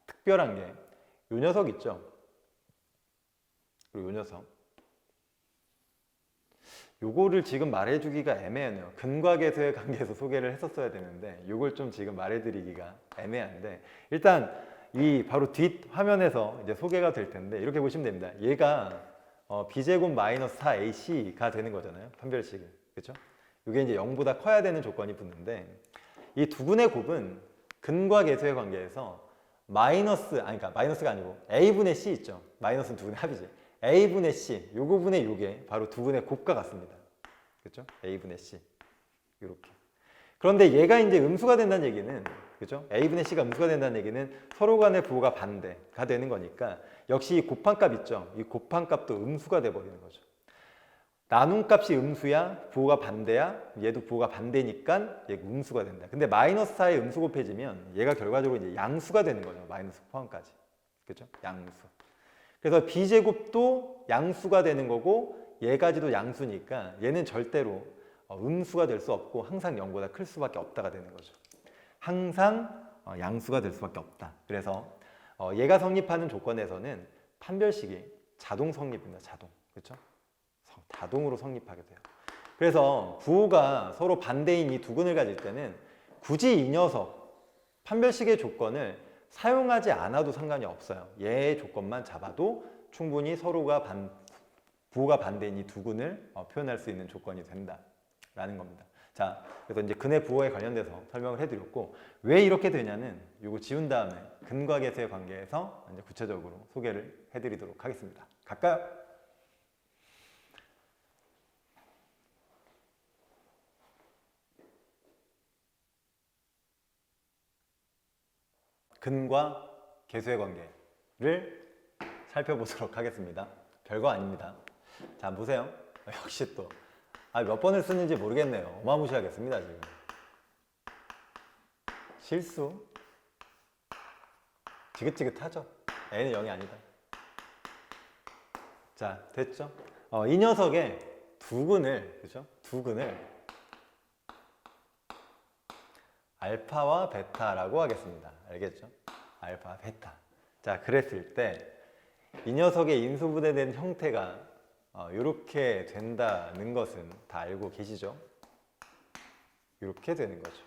[SPEAKER 1] 특별한 게 요 녀석 있죠. 그리고 요 녀석. 요거를 지금 말해주기가 애매하네요. 근과 계수의 관계에서 소개를 했었어야 되는데 요걸 좀 지금 말해드리기가 애매한데, 일단 이 바로 뒷 화면에서 이제 소개가 될 텐데 이렇게 보시면 됩니다. 얘가 b제곱 마이너스 4ac가 되는 거잖아요. 판별식이. 그렇죠? 이게 이제 0보다 커야 되는 조건이 붙는데, 이 두 근의 곱은 근과 계수의 관계에서 그러니까 마이너스가 아니고 a분의 c 있죠. 마이너스는 두 근의 합이지. a분의 c, 요거분의 요게 바로 두 근의 곱과 같습니다. 그렇죠? a분의 c. 이렇게. 그런데 얘가 이제 음수가 된다는 얘기는, 그죠? a분의 c가 음수가 된다는 얘기는 서로 간의 부호가 반대가 되는 거니까 역시 이 곱한 값 있죠? 이 곱한 값도 음수가 돼버리는 거죠. 나눈 값이 음수야, 부호가 반대야, 얘도 부호가 반대니까 얘가 음수가 된다. 근데 마이너스 4에 음수 곱해지면 얘가 결과적으로 이제 양수가 되는 거죠. 마이너스 포함까지. 그죠? 양수. 그래서 b제곱도 양수가 되는 거고 얘까지도 양수니까 얘는 절대로 음수가 될 수 없고 항상 0보다 클 수밖에 없다가 되는 거죠. 항상 양수가 될 수밖에 없다. 그래서 얘가 성립하는 조건에서는 판별식이 자동 성립입니다. 자동. 그렇죠? 자동으로 성립하게 돼요. 그래서 부호가 서로 반대인 이 두 근을 가질 때는 굳이 이 녀석 판별식의 조건을 사용하지 않아도 상관이 없어요. 얘의 조건만 잡아도 충분히 서로가 부호가 반대인 이 두 근을 표현할 수 있는 조건이 된다라는 겁니다. 자, 그래서 이제 근의 부호에 관련돼서 설명을 해드렸고, 왜 이렇게 되냐는 이거 지운 다음에 근과 계수의 관계에서 이제 구체적으로 소개를 해드리도록 하겠습니다. 갈까요? 근과 계수의 관계를 살펴보도록 하겠습니다. 별거 아닙니다. 자, 보세요. 역시 또 몇 번을 쓰는지 모르겠네요. 어마무시하겠습니다, 지금. 실수. 지긋지긋하죠? N은 0이 아니다. 자, 됐죠? 이 녀석의 두 근을, 그죠? 두 근을 알파와 베타라고 하겠습니다. 알겠죠? 알파, 베타. 자, 그랬을 때 이 녀석의 인수분해된 형태가 이렇게 된다는 것은 다 알고 계시죠? 이렇게 되는 거죠.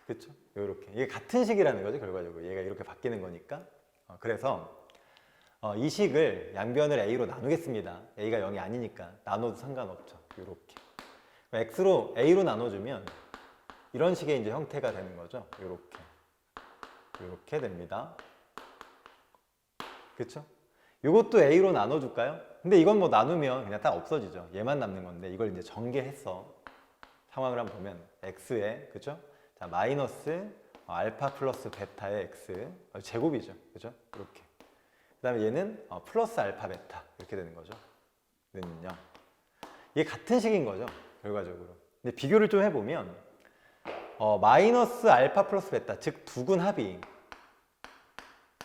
[SPEAKER 1] 그렇죠? 이렇게. 이게 같은 식이라는 거죠, 결과적으로. 얘가 이렇게 바뀌는 거니까. 그래서 이 식을 양변을 a로 나누겠습니다. a가 0이 아니니까 나눠도 상관없죠. 이렇게. x로 a로 나눠주면 이런 식의 이제 형태가 되는 거죠. 이렇게. 이렇게 됩니다. 그렇죠? 이것도 a로 나눠줄까요? 근데 이건 뭐 나누면 그냥 딱 없어지죠. 얘만 남는 건데 이걸 이제 전개해서 상황을 한번 보면 x에, 그렇죠? 자, 마이너스 알파 플러스 베타의 x 제곱이죠. 그렇죠? 이렇게. 그 다음에 얘는 플러스 알파 베타 이렇게 되는 거죠. 는요. 이게 같은 식인 거죠. 결과적으로. 근데 비교를 좀 해보면 마이너스 알파 플러스 베타, 즉 두근 합이,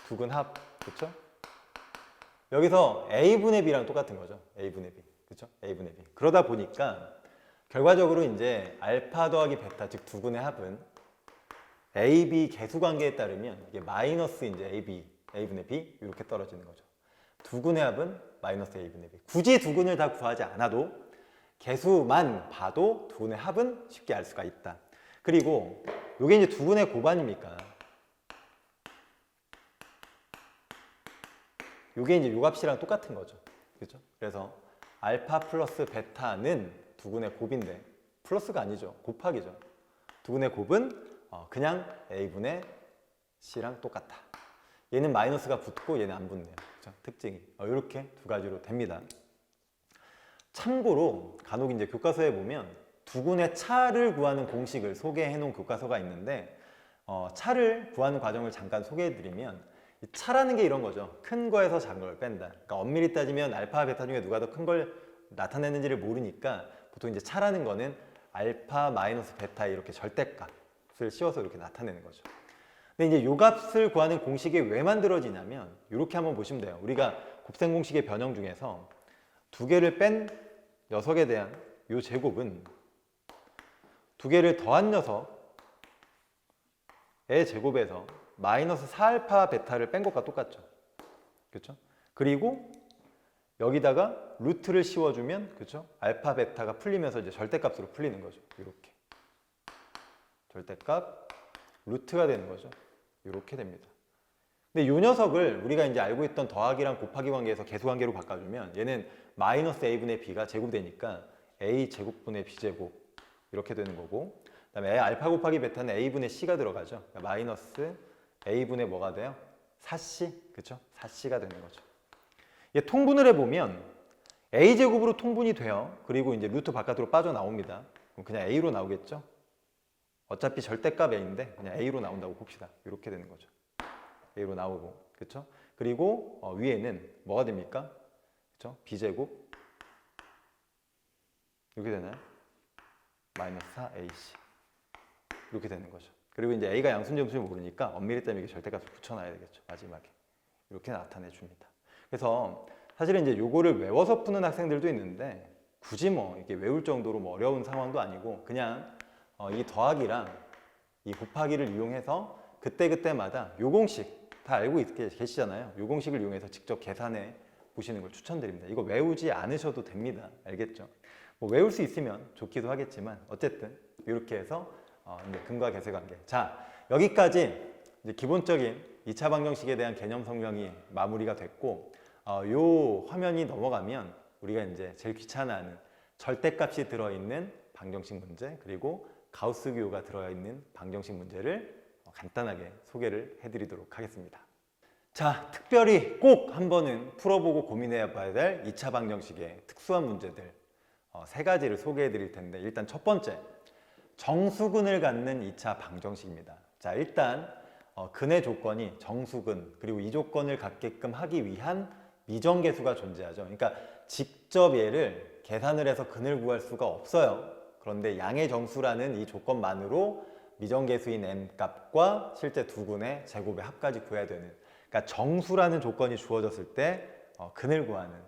[SPEAKER 1] 두근 합, 그렇죠? 여기서 a분의 b랑 똑같은 거죠. a분의 b. 그렇죠? a분의 b. 그러다 보니까 결과적으로 이제 알파 더하기 베타, 즉 두근의 합은 ab 개수 관계에 따르면 이게 마이너스 이제 a분의 b 이렇게 떨어지는 거죠. 두근의 합은 마이너스 a분의 b. 굳이 두근을 다 구하지 않아도 개수만 봐도 두근의 합은 쉽게 알 수가 있다. 그리고 이게 이제 두근의 곱안입니까? 이게 이제 요 값이랑 똑같은 거죠. 그렇죠? 그래서 알파 플러스 베타는 두근의 곱인데 플러스가 아니죠. 곱하기죠. 두근의 곱은 그냥 a분의 c랑 똑같다. 얘는 마이너스가 붙고 얘는 안 붙네요. 그렇죠? 특징이 이렇게 두 가지로 됩니다. 참고로 간혹 이제 교과서에 보면 두근의 차를 구하는 공식을 소개해 놓은 교과서가 있는데 차를 구하는 과정을 잠깐 소개해 드리면 이 차라는 게 이런 거죠. 큰 거에서 작은 걸 뺀다. 그러니까 엄밀히 따지면 알파, 베타 중에 누가 더 큰 걸 나타내는지를 모르니까 보통 이제 차라는 거는 알파 마이너스 베타 이렇게 절대값을 씌워서 이렇게 나타내는 거죠. 근데 이제 요 값을 구하는 공식이 왜 만들어지냐면 이렇게 한번 보시면 돼요. 우리가 곱셈 공식의 변형 중에서 두 개를 뺀 녀석에 대한 요 제곱은 두 개를 더한 녀석의 제곱에서 마이너스 4알파 베타를 뺀 것과 똑같죠. 그렇죠? 그리고 여기다가 루트를 씌워주면 그렇죠? 알파 베타가 풀리면서 이제 절대값으로 풀리는 거죠. 이렇게 절대값 루트가 되는 거죠. 이렇게 됩니다. 근데 이 녀석을 우리가 이제 알고 있던 더하기랑 곱하기 관계에서 개수 관계로 바꿔주면 얘는 마이너스 a분의 b가 제곱되니까 a 제곱분의 b 제곱 이렇게 되는 거고, 그다음에 알파 곱하기 베타는 a분의 c가 들어가죠. 그러니까 마이너스 a분의 뭐가 돼요? 4c, 그렇죠? 4c가 되는 거죠. 얘 통분을 해보면 a 제곱으로 통분이 돼요. 그리고 이제 루트 바깥으로 빠져나옵니다. 그럼 그냥 a로 나오겠죠? 어차피 절대값 a인데 그냥 a로 나온다고 봅시다. 이렇게 되는 거죠. a로 나오고, 그렇죠? 그리고 위에는 뭐가 됩니까? 그렇죠? b제곱 이렇게 되나요? 마이너스 4ac 이렇게 되는 거죠. 그리고 이제 a가 양수인지 모르니까 엄밀히 따지면 이게 절대값을 붙여놔야 되겠죠. 마지막에 이렇게 나타내 줍니다. 그래서 사실은 이제 요거를 외워서 푸는 학생들도 있는데 굳이 뭐 이게 외울 정도로 뭐 어려운 상황도 아니고 그냥 이 더하기랑 이 곱하기를 이용해서 그때그때마다 요 공식 다 알고 계시잖아요. 요 공식을 이용해서 직접 계산해 보시는 걸 추천드립니다. 이거 외우지 않으셔도 됩니다. 알겠죠? 뭐 외울 수 있으면 좋기도 하겠지만 어쨌든 이렇게 해서 이제 근과 계세 관계. 자, 여기까지 이제 기본적인 2차 방정식에 대한 개념 설명이 마무리가 됐고, 요 화면이 넘어가면 우리가 이제 제일 귀찮아하는 절대값이 들어있는 방정식 문제, 그리고 가우스 기호가 들어있는 방정식 문제를 간단하게 소개를 해드리도록 하겠습니다. 자, 특별히 꼭 한 번은 풀어보고 고민해 봐야 될 2차 방정식의 특수한 문제들 세 가지를 소개해 드릴 텐데, 일단 첫 번째, 정수근을 갖는 2차 방정식입니다. 자, 일단 근의 조건이 정수근, 그리고 이 조건을 갖게끔 하기 위한 미정계수가 존재하죠. 그러니까 직접 얘를 계산을 해서 근을 구할 수가 없어요. 그런데 양의 정수라는 이 조건만으로 미정계수인 m 값과 실제 두 근의 제곱의 합까지 구해야 되는, 그러니까 정수라는 조건이 주어졌을 때 근을 구하는,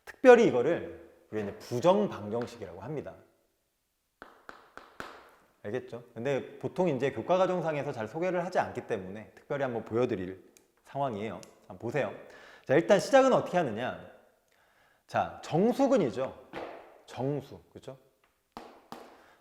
[SPEAKER 1] 특별히 이거를 우리가 이제 부정방정식이라고 합니다. 알겠죠? 근데 보통 이제 교과과정상에서 잘 소개를 하지 않기 때문에 특별히 한번 보여드릴 상황이에요. 한번 보세요. 자, 일단 시작은 어떻게 하느냐? 자, 정수근이죠. 정수, 그렇죠?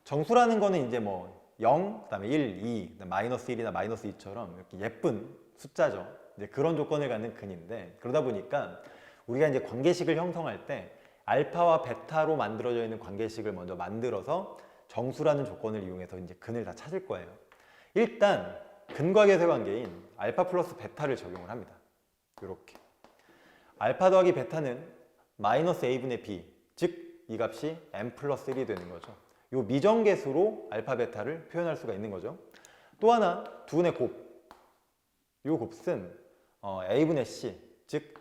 [SPEAKER 1] 정수라는 거는 이제 뭐 0, 그다음에 1, 2, 마이너스 1이나 마이너스 2처럼 이렇게 예쁜 숫자죠. 이제 그런 조건을 갖는 근인데, 그러다 보니까 우리가 이제 관계식을 형성할 때 알파와 베타로 만들어져 있는 관계식을 먼저 만들어서 정수라는 조건을 이용해서 이제 근을 다 찾을 거예요. 일단 근과 계세 관계인 알파 플러스 베타를 적용을 합니다. 이렇게 알파 더하기 베타는 마이너스 a분의 b, 즉 이 값이 m 플러스 1이 되는 거죠. 이 미정계수로 알파 베타를 표현할 수가 있는 거죠. 또 하나, 두근의 곱, 이 곱은 a분의 c, 즉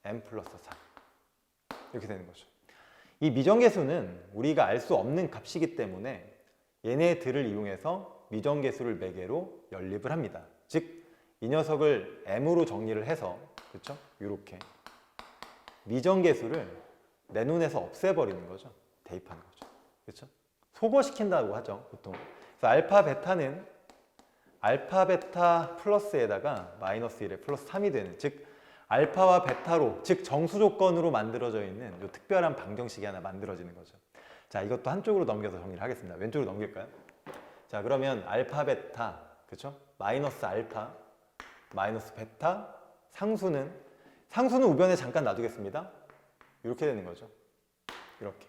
[SPEAKER 1] m 플러스 4 이렇게 되는 거죠. 이 미정계수는 우리가 알 수 없는 값이기 때문에 얘네들을 이용해서 미정계수를 매개로 연립을 합니다. 즉 이 녀석을 m으로 정리를 해서, 그렇죠? 이렇게 미정계수를 내 눈에서 없애버리는 거죠. 대입하는 거죠. 그렇죠? 소거시킨다고 하죠, 보통. 그래서 알파 베타는 알파 베타 플러스에다가 마이너스 1에 플러스 3이 되는, 즉 알파와 베타로, 즉 정수 조건으로 만들어져 있는 이 특별한 방정식이 하나 만들어지는 거죠. 자, 이것도 한쪽으로 넘겨서 정리를 하겠습니다. 왼쪽으로 넘길까요? 자, 그러면 알파 베타, 그렇죠? 마이너스 알파, 마이너스 베타, 상수는 우변에 잠깐 놔두겠습니다. 이렇게 되는 거죠. 이렇게.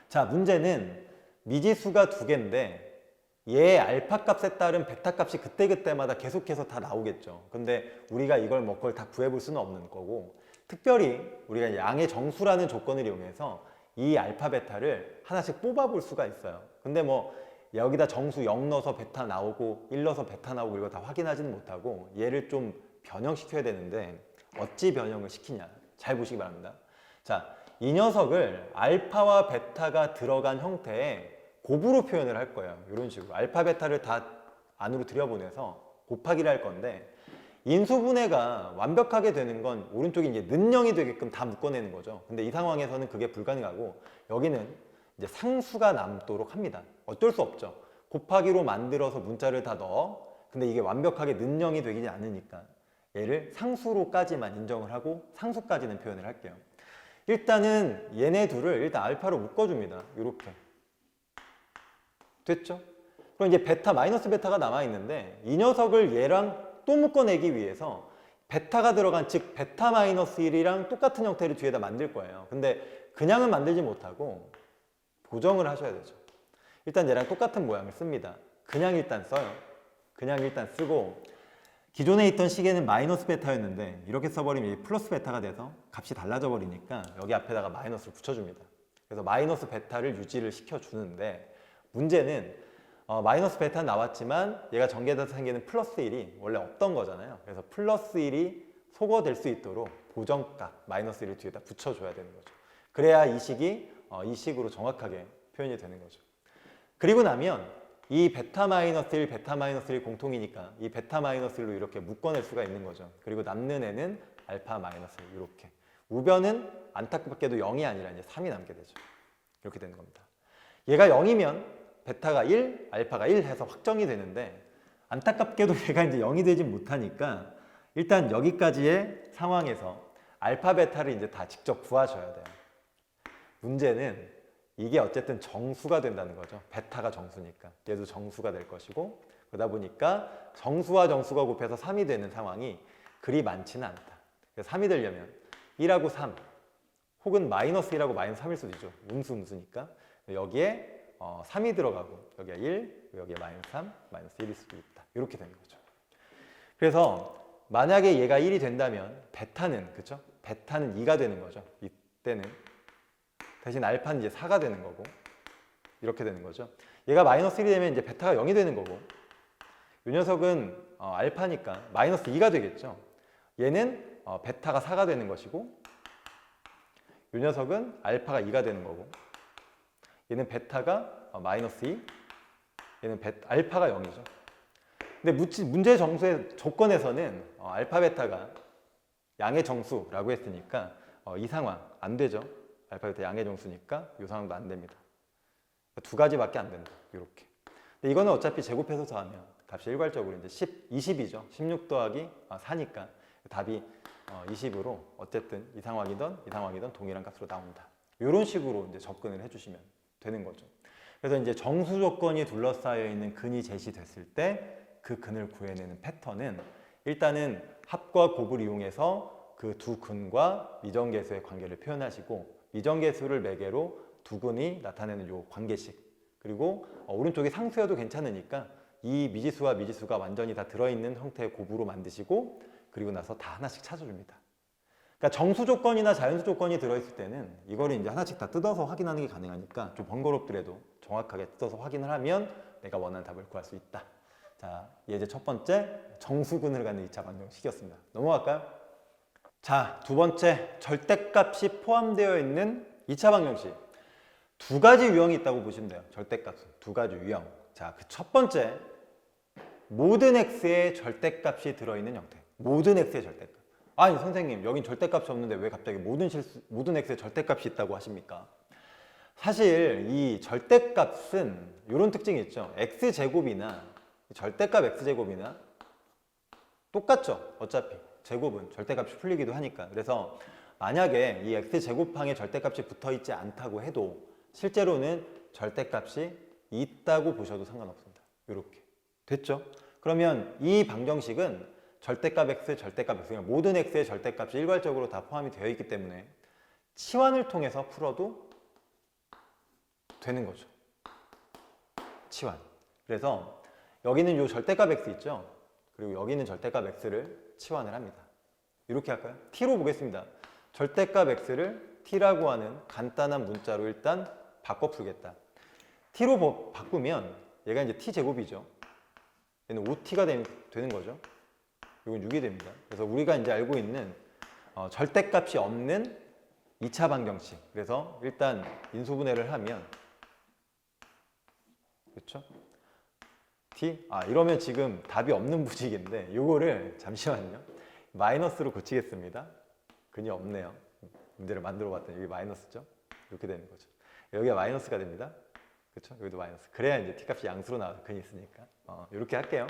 [SPEAKER 1] 자, 문제는 미지수가 두 개인데 얘의 알파 값에 따른 베타 값이 그때그때마다 계속해서 다 나오겠죠. 근데 우리가 이걸 뭐 그걸 다 구해볼 수는 없는 거고, 특별히 우리가 양의 정수라는 조건을 이용해서 이 알파 베타를 하나씩 뽑아볼 수가 있어요. 근데 뭐 여기다 정수 0 넣어서 베타 나오고 1 넣어서 베타 나오고 이거 다 확인하지는 못하고 얘를 좀 변형시켜야 되는데 어찌 변형을 시키냐, 잘 보시기 바랍니다. 자, 이 녀석을 알파와 베타가 들어간 형태의 곱으로 표현을 할 거예요. 이런 식으로 알파 베타를 다 안으로 들여보내서 곱하기를 할 건데, 인수분해가 완벽하게 되는 건 오른쪽이 이제 는영이 되게끔 다 묶어내는 거죠. 근데 이 상황에서는 그게 불가능하고 여기는 이제 상수가 남도록 합니다. 어쩔 수 없죠. 곱하기로 만들어서 문자를 다 넣어. 근데 이게 완벽하게 는영이 되지 않으니까 얘를 상수로까지만 인정을 하고 상수까지는 표현을 할게요. 일단은 얘네 둘을 일단 알파로 묶어줍니다. 이렇게. 됐죠? 그럼 이제 베타, 마이너스 베타가 남아있는데 이 녀석을 얘랑 또 묶어내기 위해서 베타가 들어간, 즉 베타 마이너스 1이랑 똑같은 형태를 뒤에다 만들 거예요. 근데 그냥은 만들지 못하고 보정을 하셔야 되죠. 일단 얘랑 똑같은 모양을 씁니다. 그냥 일단 써요. 그냥 일단 쓰고, 기존에 있던 식에는 마이너스 베타였는데 이렇게 써버리면 이게 플러스 베타가 돼서 값이 달라져 버리니까 여기 앞에다가 마이너스를 붙여줍니다. 그래서 마이너스 베타를 유지를 시켜주는데, 문제는 마이너스 베타는 나왔지만 얘가 전개돼서 생기는 플러스 1이 원래 없던 거잖아요. 그래서 플러스 1이 소거될 수 있도록 보정값 마이너스 1을 뒤에다 붙여줘야 되는 거죠. 그래야 이 식이 이 식으로 정확하게 표현이 되는 거죠. 그리고 나면 이 베타 마이너스 1, 베타 마이너스 1 공통이니까 이 베타 마이너스 1로 이렇게 묶어낼 수가 있는 거죠. 그리고 남는 애는 알파 마이너스 1 이렇게. 우변은 안타깝게도 0이 아니라 이제 3이 남게 되죠. 이렇게 되는 겁니다. 얘가 0이면 베타가 1, 알파가 1 해서 확정이 되는데, 안타깝게도 얘가 이제 0이 되지 못하니까 일단 여기까지의 상황에서 알파 베타를 이제 다 직접 구하셔야 돼요. 문제는 이게 어쨌든 정수가 된다는 거죠. 베타가 정수니까 얘도 정수가 될 것이고, 그러다 보니까 정수와 정수가 곱해서 3이 되는 상황이 그리 많지는 않다. 그래서 3이 되려면 1하고 3 혹은 마이너스 1하고 마이너스 3일 수도 있죠. 음수니까 여기에 3이 들어가고 여기가 1, 여기에 마이너스 3, 마이너스 1일 수도 있다. 이렇게 되는 거죠. 그래서 만약에 얘가 1이 된다면 베타는, 그쵸? 베타는 2가 되는 거죠. 이때는 대신 알파는 이제 4가 되는 거고, 이렇게 되는 거죠. 얘가 마이너스 1이 되면 이제 베타가 0이 되는 거고, 이 녀석은 알파니까 마이너스 2가 되겠죠. 얘는 베타가 4가 되는 것이고, 이 녀석은 알파가 2가 되는 거고, 얘는 베타가 마이너스 2, 얘는 알파가 0이죠. 근데 문제 정수의 조건에서는 알파 베타가 양의 정수라고 했으니까 이 상황 안 되죠. 알파 베타 양의 정수니까 이 상황도 안 됩니다. 두 가지밖에 안 된다. 이렇게. 근데 이거는 어차피 제곱해서 더하면 값이 일괄적으로 이제 20이죠. 16 더하기 4니까 답이 20으로 어쨌든 이 상황이든 동일한 값으로 나온다. 이런 식으로 이제 접근을 해주시면 되는 거죠. 그래서 이제 정수 조건이 둘러싸여 있는 근이 제시됐을 때 그 근을 구해내는 패턴은 일단은 합과 곱을 이용해서 그 두 근과 미정계수의 관계를 표현하시고, 미정계수를 매개로 두 근이 나타내는 요 관계식, 그리고 오른쪽이 상수여도 괜찮으니까 이 미지수와 미지수가 완전히 다 들어있는 형태의 곱으로 만드시고, 그리고 나서 다 하나씩 찾아줍니다. 그러니까 정수 조건이나 자연수 조건이 들어있을 때는 이거를 이제 하나씩 다 뜯어서 확인하는 게 가능하니까 좀 번거롭더라도 정확하게 뜯어서 확인을 하면 내가 원하는 답을 구할 수 있다. 자, 예제 첫 번째 정수근을 갖는 2차 방정식이었습니다. 넘어갈까요? 자, 두 번째 절대값이 포함되어 있는 2차 방정식. 두 가지 유형이 있다고 보시면 돼요. 절대값은 두 가지 유형. 자, 그 첫 번째 모든 x의 절대값이 들어있는 형태. 모든 x의 절대값. 아니 선생님 여긴 절대값이 없는데 왜 갑자기 모든 x에 절대값이 있다고 하십니까? 사실 이 절대값은 이런 특징이 있죠. x제곱이나 절대값 x제곱이나 똑같죠. 어차피 제곱은 절대값이 풀리기도 하니까. 그래서 만약에 이 x제곱항에 절대값이 붙어있지 않다고 해도 실제로는 절대값이 있다고 보셔도 상관없습니다. 이렇게 됐죠? 그러면 이 방정식은 절대값 x, 절대값 x, 모든 x의 절대값이 일괄적으로 다 포함이 되어 있기 때문에 치환을 통해서 풀어도 되는 거죠. 치환. 그래서 여기는 이 절대값 x 있죠? 그리고 여기는 절대값 x를 치환을 합니다. 이렇게 할까요? t로 보겠습니다. 절대값 x를 t라고 하는 간단한 문자로 일단 바꿔 풀겠다. t로 바꾸면 얘가 이제 t제곱이죠. 얘는 5t가 되는 거죠. 이건 6이 됩니다. 그래서 우리가 이제 알고 있는 절대값이 없는 2차 방정식. 그래서 일단 인수분해를 하면 그렇죠? t? 이러면 지금 답이 없는 부식인데 이거를 잠시만요. 마이너스로 고치겠습니다. 근이 없네요. 문제를 만들어 봤더니 여기 마이너스죠? 이렇게 되는 거죠. 여기가 마이너스가 됩니다. 그렇죠? 여기도 마이너스. 그래야 이제 t 값이 양수로 나와요. 근이 있으니까. 이렇게 할게요.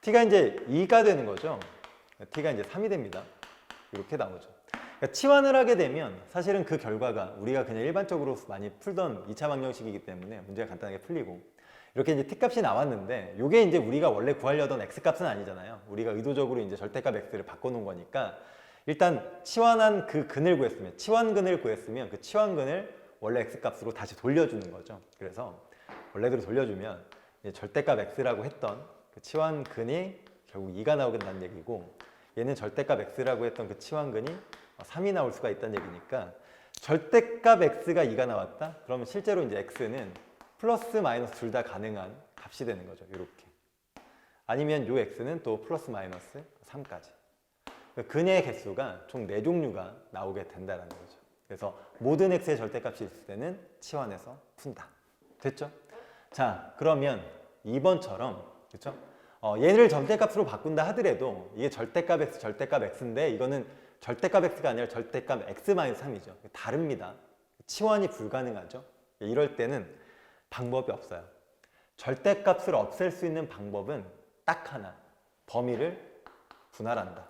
[SPEAKER 1] t가 이제 2가 되는 거죠. t가 이제 3이 됩니다. 이렇게 나오죠. 그러니까 치환을 하게 되면 사실은 그 결과가 우리가 그냥 일반적으로 많이 풀던 2차 방정식이기 때문에 문제가 간단하게 풀리고 이렇게 이제 t값이 나왔는데 이게 이제 우리가 원래 구하려던 x값은 아니잖아요. 우리가 의도적으로 이제 절대값 x를 바꿔놓은 거니까 일단 치환한 그 근을 구했으면 치환근을 구했으면 그 치환근을 원래 x값으로 다시 돌려주는 거죠. 그래서 원래대로 돌려주면 이제 절대값 x라고 했던 그 치환근이 결국 2가 나오겠다는 얘기고 얘는 절대값 x라고 했던 그 치환근이 3이 나올 수가 있다는 얘기니까 절대값 x가 2가 나왔다? 그러면 실제로 이제 x는 플러스 마이너스 둘 다 가능한 값이 되는 거죠. 이렇게. 아니면 요 x는 또 플러스 마이너스 3까지. 근의 개수가 총 4종류가 나오게 된다는 거죠. 그래서 모든 x의 절대값이 있을 때는 치환해서 푼다. 됐죠? 자, 그러면 2번처럼 그렇죠? 얘를 절대값으로 바꾼다 하더라도 이게 절대값 x, 절대값 x인데 이거는 절대값 x가 아니라 절대값 x-3이죠. 다릅니다. 치환이 불가능하죠. 이럴 때는 방법이 없어요. 절대값을 없앨 수 있는 방법은 딱 하나. 범위를 분할한다.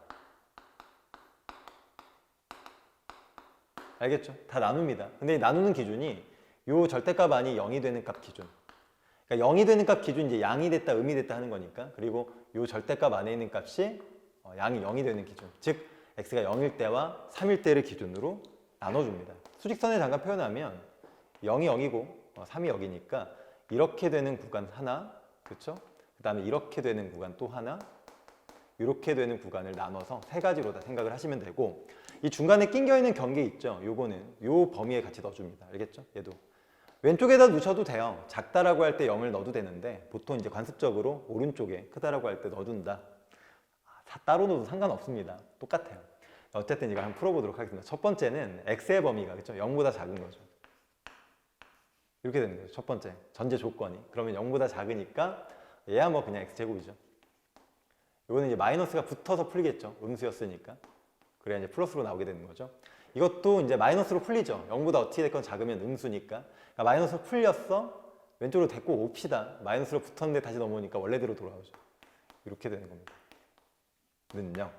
[SPEAKER 1] 알겠죠? 다 나눕니다. 근데 이 나누는 기준이 요 절대값 안이 0이 되는 값 기준. 그러니까 0이 되는 값 기준 이제 양이 됐다, 음이 됐다 하는 거니까. 그리고 요 절대값 안에 있는 값이 양이 0이 되는 기준. 즉 x가 0일 때와 3일 때를 기준으로 나눠줍니다. 수직선에 잠깐 표현하면 0이 0이고 3이 0이니까 이렇게 되는 구간 하나, 그렇죠? 그 다음에 이렇게 되는 구간 또 하나, 이렇게 되는 구간을 나눠서 세 가지로 다 생각을 하시면 되고 이 중간에 낑겨 있는 경계 있죠? 요거는 요 범위에 같이 넣어줍니다. 알겠죠? 얘도 왼쪽에다 놓으셔도 돼요. 작다라고 할 때 0을 넣어도 되는데 보통 이제 관습적으로 오른쪽에 크다라고 할 때 넣어둔다. 따로 넣어도 상관없습니다. 똑같아요. 어쨌든 이거 한번 풀어보도록 하겠습니다. 첫 번째는 x의 범위가 그렇죠? 0보다 작은 거죠. 이렇게 되는 거죠. 첫 번째 전제 조건이. 그러면 0보다 작으니까 얘야 뭐 그냥 x제곱이죠. 이거는 이제 마이너스가 붙어서 풀리겠죠. 음수였으니까. 그래야 이제 플러스로 나오게 되는 거죠. 이것도 이제 마이너스로 풀리죠. 0보다 어떻게 됐건 작으면 음수니까. 그러니까 마이너스로 풀렸어. 왼쪽으로 데리고 옵시다. 마이너스로 붙었는데 다시 넘어오니까 원래대로 돌아오죠. 이렇게 되는 겁니다. 는요.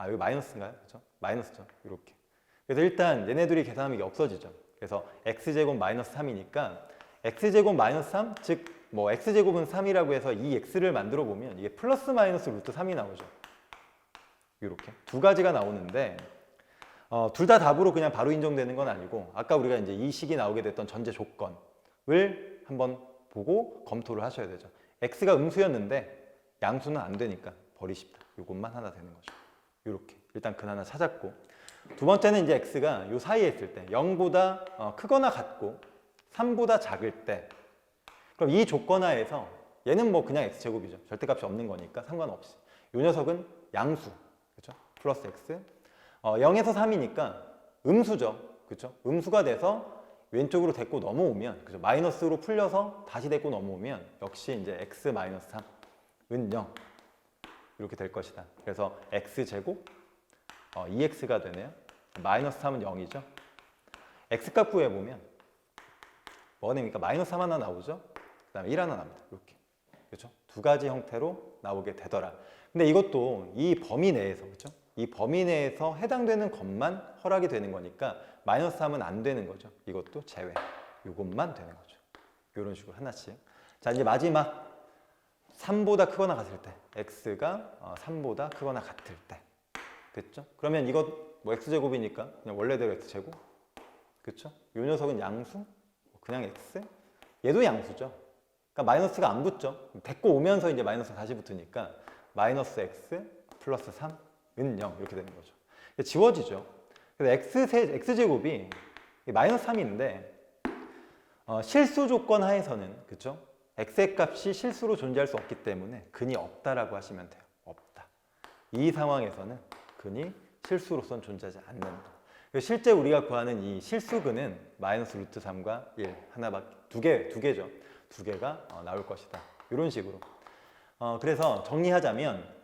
[SPEAKER 1] 여기 마이너스인가요? 그렇죠? 마이너스죠. 이렇게. 그래서 일단 얘네들이 계산하면 이게 없어지죠. 그래서 x제곱 마이너스 3이니까 x제곱 마이너스 3, 즉 뭐 x제곱은 3이라고 해서 이 x를 만들어 보면 이게 플러스 마이너스 루트 3이 나오죠. 이렇게 두 가지가 나오는데 둘 다 답으로 그냥 바로 인정되는 건 아니고 아까 우리가 이제 이 식이 나오게 됐던 전제 조건을 한번 보고 검토를 하셔야 되죠. x가 음수였는데 양수는 안 되니까 버리십니다. 이것만 하나 되는 거죠. 이렇게 일단 근 하나 찾았고 두 번째는 이제 x가 요 사이에 있을 때 0보다 크거나 같고 3보다 작을 때 그럼 이 조건 하에서 얘는 뭐 그냥 x제곱이죠. 절대값이 없는 거니까 상관없이 이 녀석은 양수 그렇죠? 플러스 x 0에서 3이니까 음수죠. 그렇죠? 음수가 돼서 왼쪽으로 데리고 넘어오면 그죠? 마이너스로 풀려서 다시 데리고 넘어오면 역시 이제 x 마이너스 3은 0 이렇게 될 것이다. 그래서 x제곱 2x가 되네요. 마이너스 3은 0이죠. x값 구해보면 뭐가 됩니까? 마이너스 3 하나 나오죠. 그 다음에 1 하나 나옵니다. 이렇게. 그렇죠? 두 가지 형태로 나오게 되더라. 근데 이것도 이 범위 내에서, 그렇죠? 이 범위 내에서 해당되는 것만 허락이 되는 거니까 마이너스 3은 안 되는 거죠. 이것도 제외. 이것만 되는 거죠. 이런 식으로 하나씩. 자, 이제 마지막 3보다 크거나 같을 때, x가 3보다 크거나 같을 때. 됐죠? 그러면 이것 뭐 x제곱이니까 그냥 원래대로 x제곱. 그렇죠? 이 녀석은 양수, 그냥 x. 얘도 양수죠. 그러니까 마이너스가 안 붙죠. 데리고 오면서 이제 마이너스가 다시 붙으니까 마이너스 x 플러스 3은 0 이렇게 되는 거죠. 지워지죠. 그래서 x제곱이 마이너스 3인데 실수 조건 하에서는, 그렇죠? x의 값이 실수로 존재할 수 없기 때문에 근이 없다라고 하시면 돼요. 없다. 이 상황에서는 근이 실수로선 존재하지 않는다. 실제 우리가 구하는 이 실수근은 마이너스 루트 3과 1 하나밖에, 두 개죠. 두 개가 나올 것이다. 이런 식으로. 그래서 정리하자면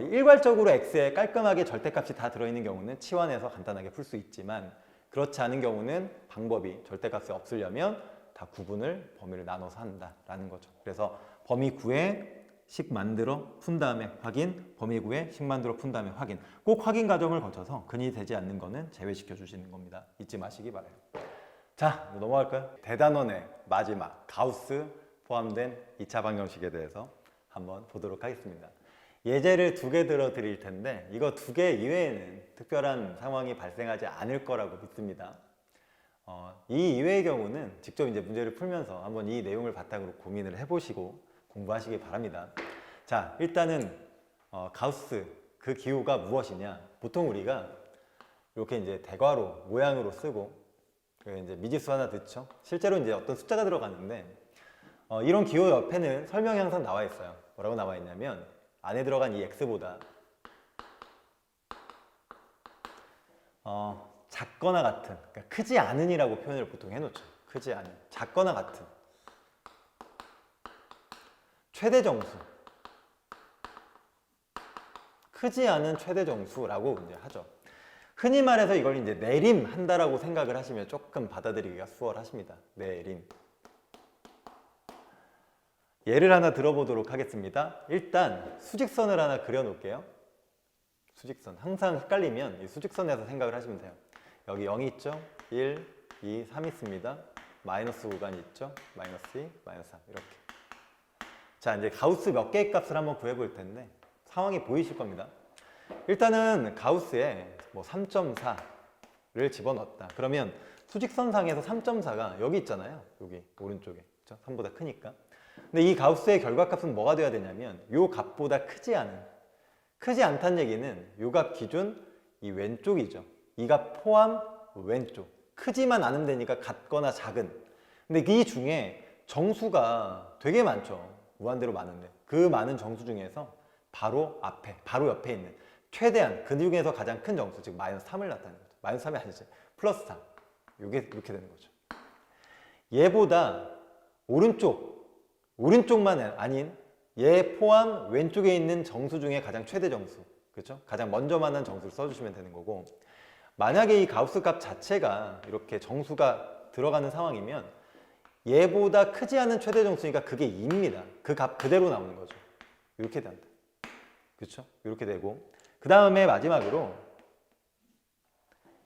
[SPEAKER 1] 일괄적으로 x에 깔끔하게 절대값이 다 들어있는 경우는 치환해서 간단하게 풀 수 있지만, 그렇지 않은 경우는 방법이 절대값이 없으려면 다 구분을 범위를 나눠서 한다라는 거죠. 그래서 범위 9에 식 만들어 푼 다음에 확인, 범위 9에 식 만들어 푼 다음에 확인. 꼭 확인 과정을 거쳐서 근이 되지 않는 거는 제외시켜 주시는 겁니다. 잊지 마시기 바라요. 자, 넘어갈까요? 대단원의 마지막 가우스 포함된 2차 방정식에 대해서 한번 보도록 하겠습니다. 예제를 2개 들어 드릴 텐데 이거 2개 이외에는 특별한 상황이 발생하지 않을 거라고 믿습니다. 이 이외의 경우는 직접 이제 문제를 풀면서 한번 이 내용을 바탕으로 고민을 해보시고 공부하시기 바랍니다. 자, 일단은 가우스 그 기호가 무엇이냐? 보통 우리가 이렇게 이제 대괄호 모양으로 쓰고 이제 미지수 하나 넣죠. 실제로 이제 어떤 숫자가 들어가는데 이런 기호 옆에는 설명이 항상 나와 있어요. 뭐라고 나와 있냐면 안에 들어간 이 x보다 작거나 같은, 그러니까 크지 않은이라고 표현을 보통 해놓죠. 크지 않은, 작거나 같은 최대 정수, 크지 않은 최대 정수라고 이제 하죠. 흔히 말해서 이걸 이제 내림한다라고 생각을 하시면 조금 받아들이기가 수월하십니다. 내림. 예를 하나 들어보도록 하겠습니다. 일단 수직선을 하나 그려놓을게요. 수직선. 항상 헷갈리면 이 수직선에서 생각을 하시면 돼요. 여기 0이 있죠? 1, 2, 3 있습니다. 마이너스 구간이 있죠? 마이너스 2, 마이너스 3 이렇게. 자, 이제 가우스 몇 개의 값을 한번 구해볼 텐데 상황이 보이실 겁니다. 일단은 가우스에 뭐 3.4를 집어넣었다. 그러면 수직선상에서 3.4가 여기 있잖아요. 여기 오른쪽에. 그렇죠? 3보다 크니까. 근데 이 가우스의 결과값은 뭐가 돼야 되냐면 이 값보다 크지 않다는 얘기는 이 값 기준 이 왼쪽이죠. 이 값 포함 왼쪽. 크지만 않으면 되니까 같거나 작은. 근데 이 중에 정수가 되게 많죠. 무한대로 많은데 그 많은 정수 중에서 바로 옆에 있는 최대한 그 중에서 가장 큰 정수, 즉 마이너스 3을 나타내는 거죠. 마이너스 3이 아니죠. 플러스 3. 이게 이렇게 되는 거죠. 얘보다 오른쪽만 아닌 얘 포함 왼쪽에 있는 정수 중에 가장 최대 정수, 그렇죠? 가장 먼저 만난 정수를 써주시면 되는 거고, 만약에 이 가우스 값 자체가 이렇게 정수가 들어가는 상황이면 얘보다 크지 않은 최대 정수니까 그게 2입니다. 그 값 그대로 나오는 거죠. 이렇게 된다. 그렇죠? 이렇게 되고, 그 다음에 마지막으로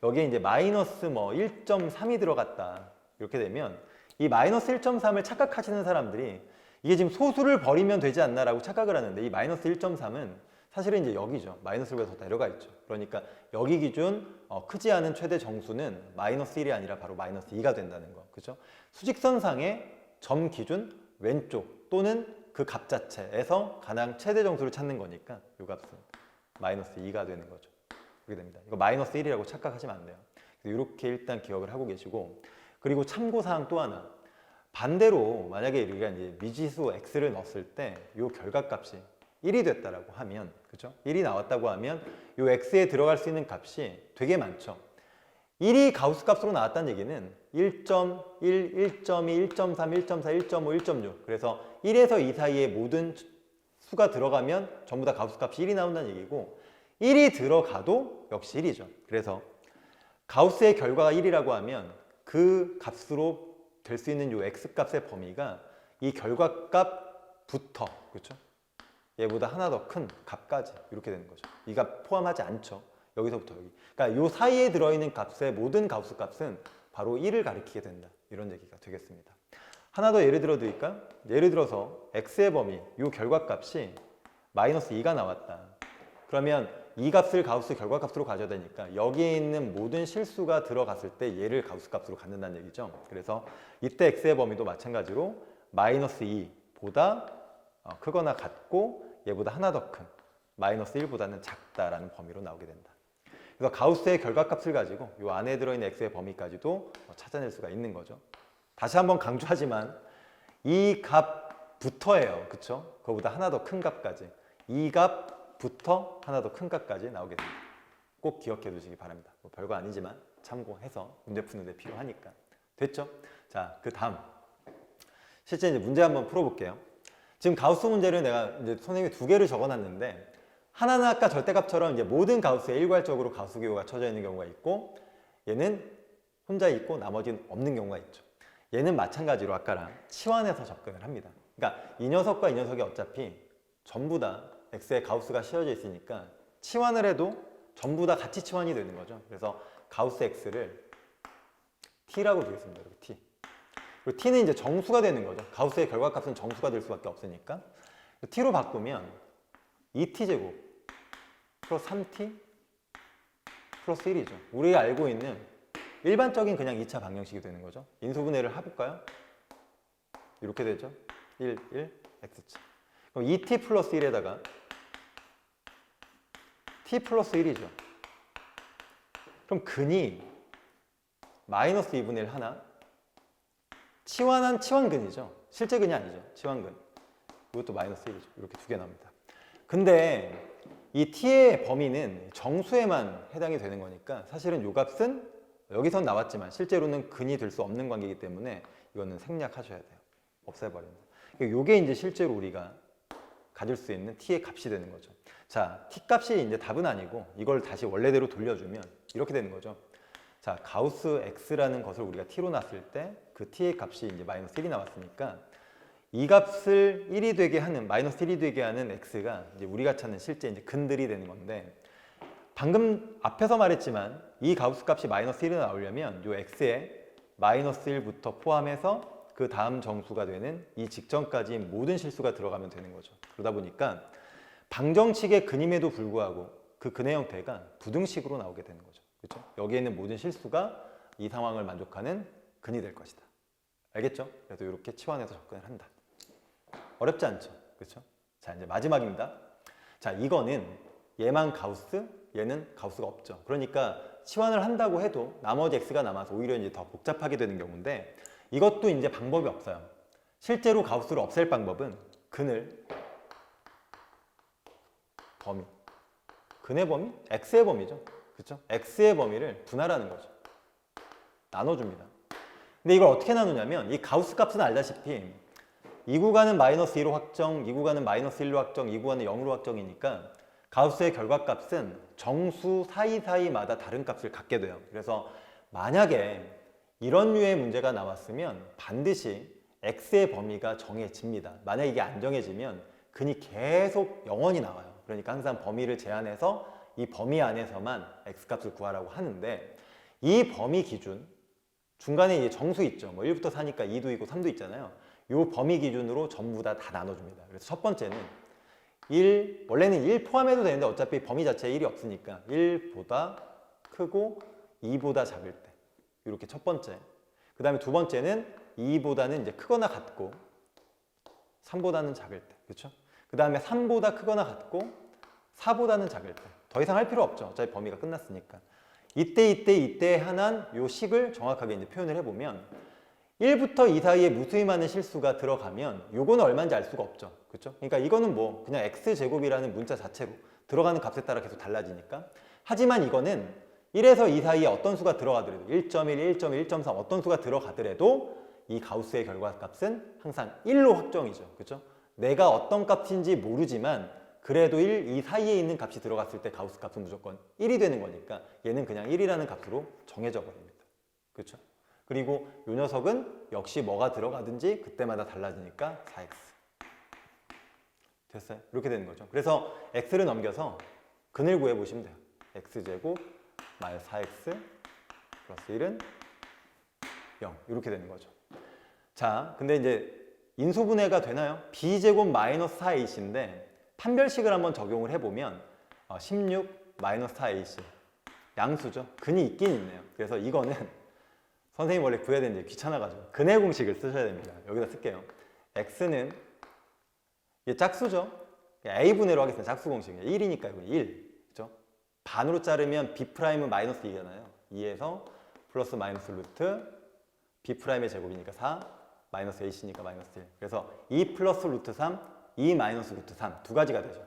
[SPEAKER 1] 여기에 이제 마이너스 뭐 1.3이 들어갔다. 이렇게 되면 이 마이너스 1.3을 착각하시는 사람들이 이게 지금 소수를 버리면 되지 않나라고 착각을 하는데, 이 마이너스 1.3은 사실은 이제 여기죠. 마이너스가 더 내려가 있죠. 그러니까 여기 기준 크지 않은 최대 정수는 마이너스 1이 아니라 바로 마이너스 2가 된다는 거. 그죠? 수직선상의 점 기준 왼쪽 또는 그 값 자체에서 가장 최대 정수를 찾는 거니까 이 값은 마이너스 2가 되는 거죠. 그렇게 됩니다. 이거 마이너스 1이라고 착각하시면 안 돼요. 이렇게 일단 기억을 하고 계시고, 그리고 참고사항 또 하나. 반대로 만약에 우리가 이제 미지수 x를 넣었을 때 이 결과값이 1이 됐다라고 하면, 그죠? 1이 나왔다고 하면 이 x에 들어갈 수 있는 값이 되게 많죠. 1이 가우스 값으로 나왔다는 얘기는 1.1, 1.2, 1.3, 1.4, 1.5, 1.6. 그래서 1에서 2 사이에 모든 수가 들어가면 전부 다 가우스 값이 1이 나온다는 얘기고, 1이 들어가도 역시 1이죠. 그래서 가우스의 결과가 1이라고 하면 그 값으로 될 수 있는 요 x값의 범위가 이 결과값부터, 그렇죠? 얘보다 하나 더 큰 값까지 이렇게 되는 거죠. 이 값 포함하지 않죠. 여기서부터 여기. 그러니까 요 사이에 들어있는 값의 모든 가우스 값은 바로 1을 가리키게 된다. 이런 얘기가 되겠습니다. 하나 더 예를 들어 드릴까요? 예를 들어서 x의 범위, 요 결과값이 마이너스 2가 나왔다. 그러면 이 값을 가우스 결과값으로 가져야 되니까 여기에 있는 모든 실수가 들어갔을 때 얘를 가우스 값으로 갖는다는 얘기죠. 그래서 이때 x의 범위도 마찬가지로 마이너스 2보다 크거나 같고 얘보다 하나 더 큰 마이너스 1보다는 작다라는 범위로 나오게 된다. 그래서 가우스의 결과값을 가지고 이 안에 들어있는 x의 범위까지도 찾아낼 수가 있는 거죠. 다시 한번 강조하지만 이 값부터예요. 그쵸? 그거보다 하나 더 큰 값까지. 이 값부터 하나 더 큰 값까지 나오게 됩니다. 꼭 기억해 두시기 바랍니다. 뭐 별거 아니지만 참고해서 문제 푸는데 필요하니까. 됐죠? 자, 그 다음. 실제 이제 문제 한번 풀어볼게요. 지금 가우스 문제를 내가 이제 선생님이 2개를 적어놨는데 하나는 아까 절대값처럼 이제 모든 가우스에 일괄적으로 가우스 기호가 쳐져 있는 경우가 있고 얘는 혼자 있고 나머지는 없는 경우가 있죠. 얘는 마찬가지로 아까랑 치환해서 접근을 합니다. 그러니까 이 녀석과 이 녀석이 어차피 전부 다 x의 가우스가 씌워져 있으니까 치환을 해도 전부 다 같이 치환이 되는 거죠. 그래서 가우스 x를 t라고 두겠습니다. 이렇게 t. 그리고 t는 이제 정수가 되는 거죠. 가우스의 결과값은 정수가 될 수밖에 없으니까 t로 바꾸면 2t제곱 플러스 3t 플러스 1이죠. 우리가 알고 있는 일반적인 그냥 2차 방정식이 되는 거죠. 인수분해를 해볼까요? 이렇게 되죠. 1, 1, x차. 그럼 2t 플러스 1에다가 t 플러스 1이죠. 그럼 근이 마이너스 2분의 1 하나 치환한 치환근이죠. 실제 근이 아니죠. 치환근. 이것도 마이너스 1이죠. 이렇게 2개 나옵니다. 근데 이 t의 범위는 정수에만 해당이 되는 거니까 사실은 이 값은 여기선 나왔지만 실제로는 근이 될 수 없는 관계이기 때문에 이거는 생략하셔야 돼요. 없애버립니다. 이게 이제 실제로 우리가 가질 수 있는 t의 값이 되는 거죠. 자, t 값이 이제 답은 아니고 이걸 다시 원래대로 돌려주면 이렇게 되는 거죠. 자, 가우스 x라는 것을 우리가 t로 놨을 때 그 t의 값이 이제 마이너스 1이 나왔으니까 이 값을 1이 되게 하는, 마이너스 1이 되게 하는 x가 이제 우리가 찾는 실제 이제 근들이 되는 건데 방금 앞에서 말했지만 이 가우스 값이 마이너스 1이 나오려면 이 x에 마이너스 1부터 포함해서 그 다음 정수가 되는 이 직전까지 모든 실수가 들어가면 되는 거죠. 그러다 보니까 방정식의 근임에도 불구하고 그 근의 형태가 부등식으로 나오게 되는 거죠. 그렇죠? 여기에 있는 모든 실수가 이 상황을 만족하는 근이 될 것이다. 알겠죠? 그래서 이렇게 치환해서 접근을 한다. 어렵지 않죠? 그렇죠? 자, 이제 마지막입니다. 자, 이거는 얘만 가우스, 얘는 가우스가 없죠. 그러니까 치환을 한다고 해도 나머지 x가 남아서 오히려 이제 더 복잡하게 되는 경우인데 이것도 이제 방법이 없어요. 실제로 가우스를 없앨 방법은 근을 범위, 근의 범위? x의 범위죠. 그렇죠? x의 범위를 분할하는 거죠. 나눠줍니다. 근데 이걸 어떻게 나누냐면 이 가우스 값은 알다시피 이 구간은 마이너스 2로 확정, 이 구간은 마이너스 1로 확정, 이 구간은 0으로 확정이니까 가우스의 결과값은 정수 사이사이마다 다른 값을 갖게 돼요. 그래서 만약에 이런 류의 문제가 나왔으면 반드시 x의 범위가 정해집니다. 만약 이게 안 정해지면 근이 계속 영원히 나와요. 그러니까 항상 범위를 제한해서 이 범위 안에서만 x값을 구하라고 하는데 이 범위 기준, 중간에 이제 정수 있죠. 뭐 1부터 4니까 2도 있고 3도 있잖아요. 이 범위 기준으로 전부 다 나눠줍니다. 그래서 첫 번째는 1, 원래는 1 포함해도 되는데 어차피 범위 자체에 1이 없으니까 1보다 크고 2보다 작을 때 이렇게 첫 번째. 그 다음에 두 번째는 2보다는 이제 크거나 같고 3보다는 작을 때. 그렇죠? 그 다음에 3보다 크거나 같고 4보다는 작을 때. 더 이상 할 필요 없죠. 어차피 범위가 끝났으니까. 이때 하나는 요 식을 정확하게 이제 표현을 해보면 1부터 2 사이에 무수히 많은 실수가 들어가면 요거는 얼마인지 알 수가 없죠. 그렇죠? 그러니까 이거는 뭐 그냥 x제곱이라는 문자 자체로 들어가는 값에 따라 계속 달라지니까. 하지만 이거는 1에서 2 사이에 어떤 수가 들어가더라도 1.1, 1.1, 1.3 어떤 수가 들어가더라도 이 가우스의 결과값은 항상 1로 확정이죠. 그렇죠? 내가 어떤 값인지 모르지만 그래도 1, 이 사이에 있는 값이 들어갔을 때 가우스 값은 무조건 1이 되는 거니까 얘는 그냥 1이라는 값으로 정해져 버립니다. 그렇죠? 그리고 이 녀석은 역시 뭐가 들어가든지 그때마다 달라지니까 4x. 됐어요? 이렇게 되는 거죠. 그래서 x를 넘겨서 근을 구해보시면 돼요. x제곱 마이너스 4x 플러스 1은 0 이렇게 되는 거죠. 자, 근데 이제 인수분해가 되나요? b제곱 마이너스 4ac인데 판별식을 한번 적용을 해보면 16 마이너스 4ac 양수죠. 근이 있긴 있네요. 그래서 이거는 선생님 원래 구해야 되는데 귀찮아가지고 근의 공식을 쓰셔야 됩니다. 여기다 쓸게요. x는 이게 짝수죠. a분해로 하겠습니다. 짝수 공식 1이니까 이건 1. 그죠? 반으로 자르면 b'은 마이너스 2잖아요. 2에서 플러스 마이너스 루트 b'의 제곱이니까 4 마이너스 ac니까 마이너스 1. 그래서 2 플러스 루트 3, 2 마이너스 루트 3 두 가지가 되죠.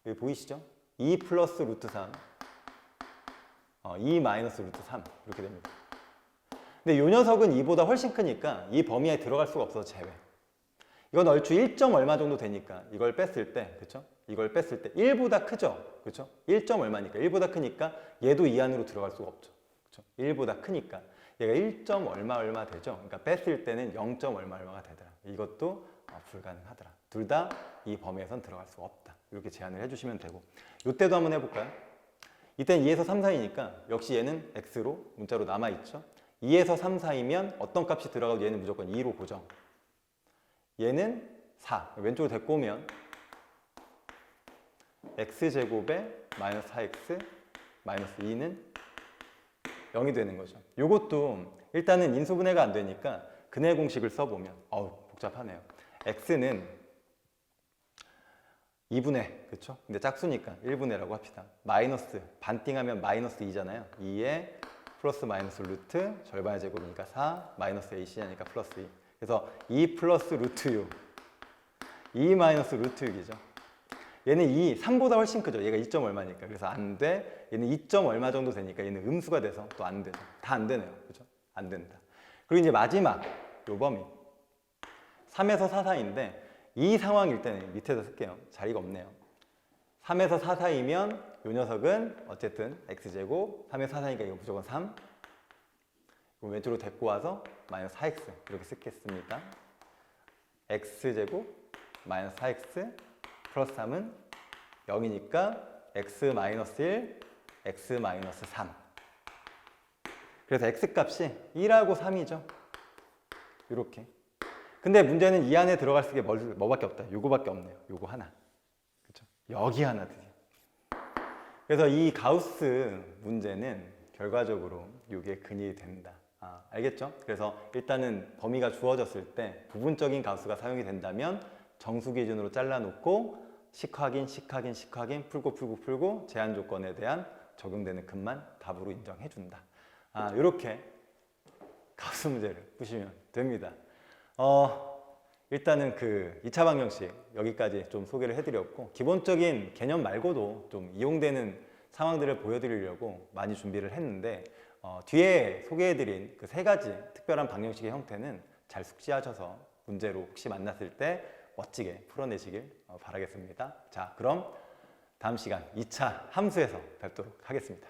[SPEAKER 1] 여기 보이시죠? 2 플러스 루트 3, 2 마이너스 루트 3 이렇게 됩니다. 근데 이 녀석은 2보다 훨씬 크니까 이 범위에 들어갈 수가 없어서 제외. 이건 얼추 1점 얼마 정도 되니까 이걸 뺐을 때, 그쵸? 이걸 뺐을 때 1보다 크죠? 그쵸? 1점 얼마니까 1보다 크니까 얘도 이 안으로 들어갈 수가 없죠. 그쵸? 1보다 크니까 얘가 1점 얼마 되죠? 그러니까 뺐을 때는 0점 얼마가 되더라. 이것도 불가능하더라. 둘 다 이 범위에선 들어갈 수가 없다. 이렇게 제안을 해주시면 되고 이때도 한번 해볼까요? 이때는 2에서 3 사이니까 역시 얘는 x로 문자로 남아있죠? 2에서 3 사이면 어떤 값이 들어가도 얘는 무조건 2로 고정. 얘는 4. 왼쪽으로 데리고 오면 x제곱에 마이너스 4x 마이너스 2는 0이 되는 거죠. 이것도 일단은 인수분해가 안 되니까 근의 공식을 써보면 복잡하네요. x는 2분의, 그렇죠? 근데 짝수니까 1분의라고 합시다. 마이너스, 반띵하면 마이너스 2잖아요. 2에 플러스 마이너스 루트 절반의 제곱이니까 4 마이너스 ac니까 플러스 2. 그래서 2 플러스 루트 6 2 마이너스 루트 6이죠. 얘는 3보다 훨씬 크죠. 얘가 2점 얼마니까. 그래서 안 돼. 얘는 2점 얼마 정도 되니까 얘는 음수가 돼서 또 안 되죠. 다 안 되네요. 그죠? 안 된다. 그리고 이제 마지막 요 범위 3에서 4 사이인데 이 상황일 때는 밑에다 쓸게요. 자리가 없네요. 3에서 4 사이면 요 녀석은 어쨌든 x제곱 3에서 4 사이니까 이거 무조건 3 왼쪽으로 데리고 와서 마이너스 4x 이렇게 쓰겠습니다. x제곱 마이너스 4x 플러스 3은 0이니까 x 마이너스 1, x 마이너스 3. 그래서 x값이 1하고 3이죠. 이렇게. 근데 문제는 이 안에 들어갈 수 있게 뭐밖에 없다. 요거밖에 없네요. 요거 하나. 그렇죠? 여기 하나 드세요. 그래서 이 가우스 문제는 결과적으로 이게 근이 된다. 알겠죠? 그래서 일단은 범위가 주어졌을 때 부분적인 가우스가 사용이 된다면 정수 기준으로 잘라놓고 식확인, 풀고 제한 조건에 대한 적용되는 근만 답으로 인정해준다. 이렇게 가우스 문제를 푸시면 됩니다. 일단은 그 2차 방정식 여기까지 좀 소개를 해드렸고 기본적인 개념 말고도 좀 이용되는 상황들을 보여드리려고 많이 준비를 했는데 뒤에 소개해드린 그 3가지 특별한 방정식의 형태는 잘 숙지하셔서 문제로 혹시 만났을 때 멋지게 풀어내시길 바라겠습니다. 자, 그럼 다음 시간 2차 함수에서 뵙도록 하겠습니다.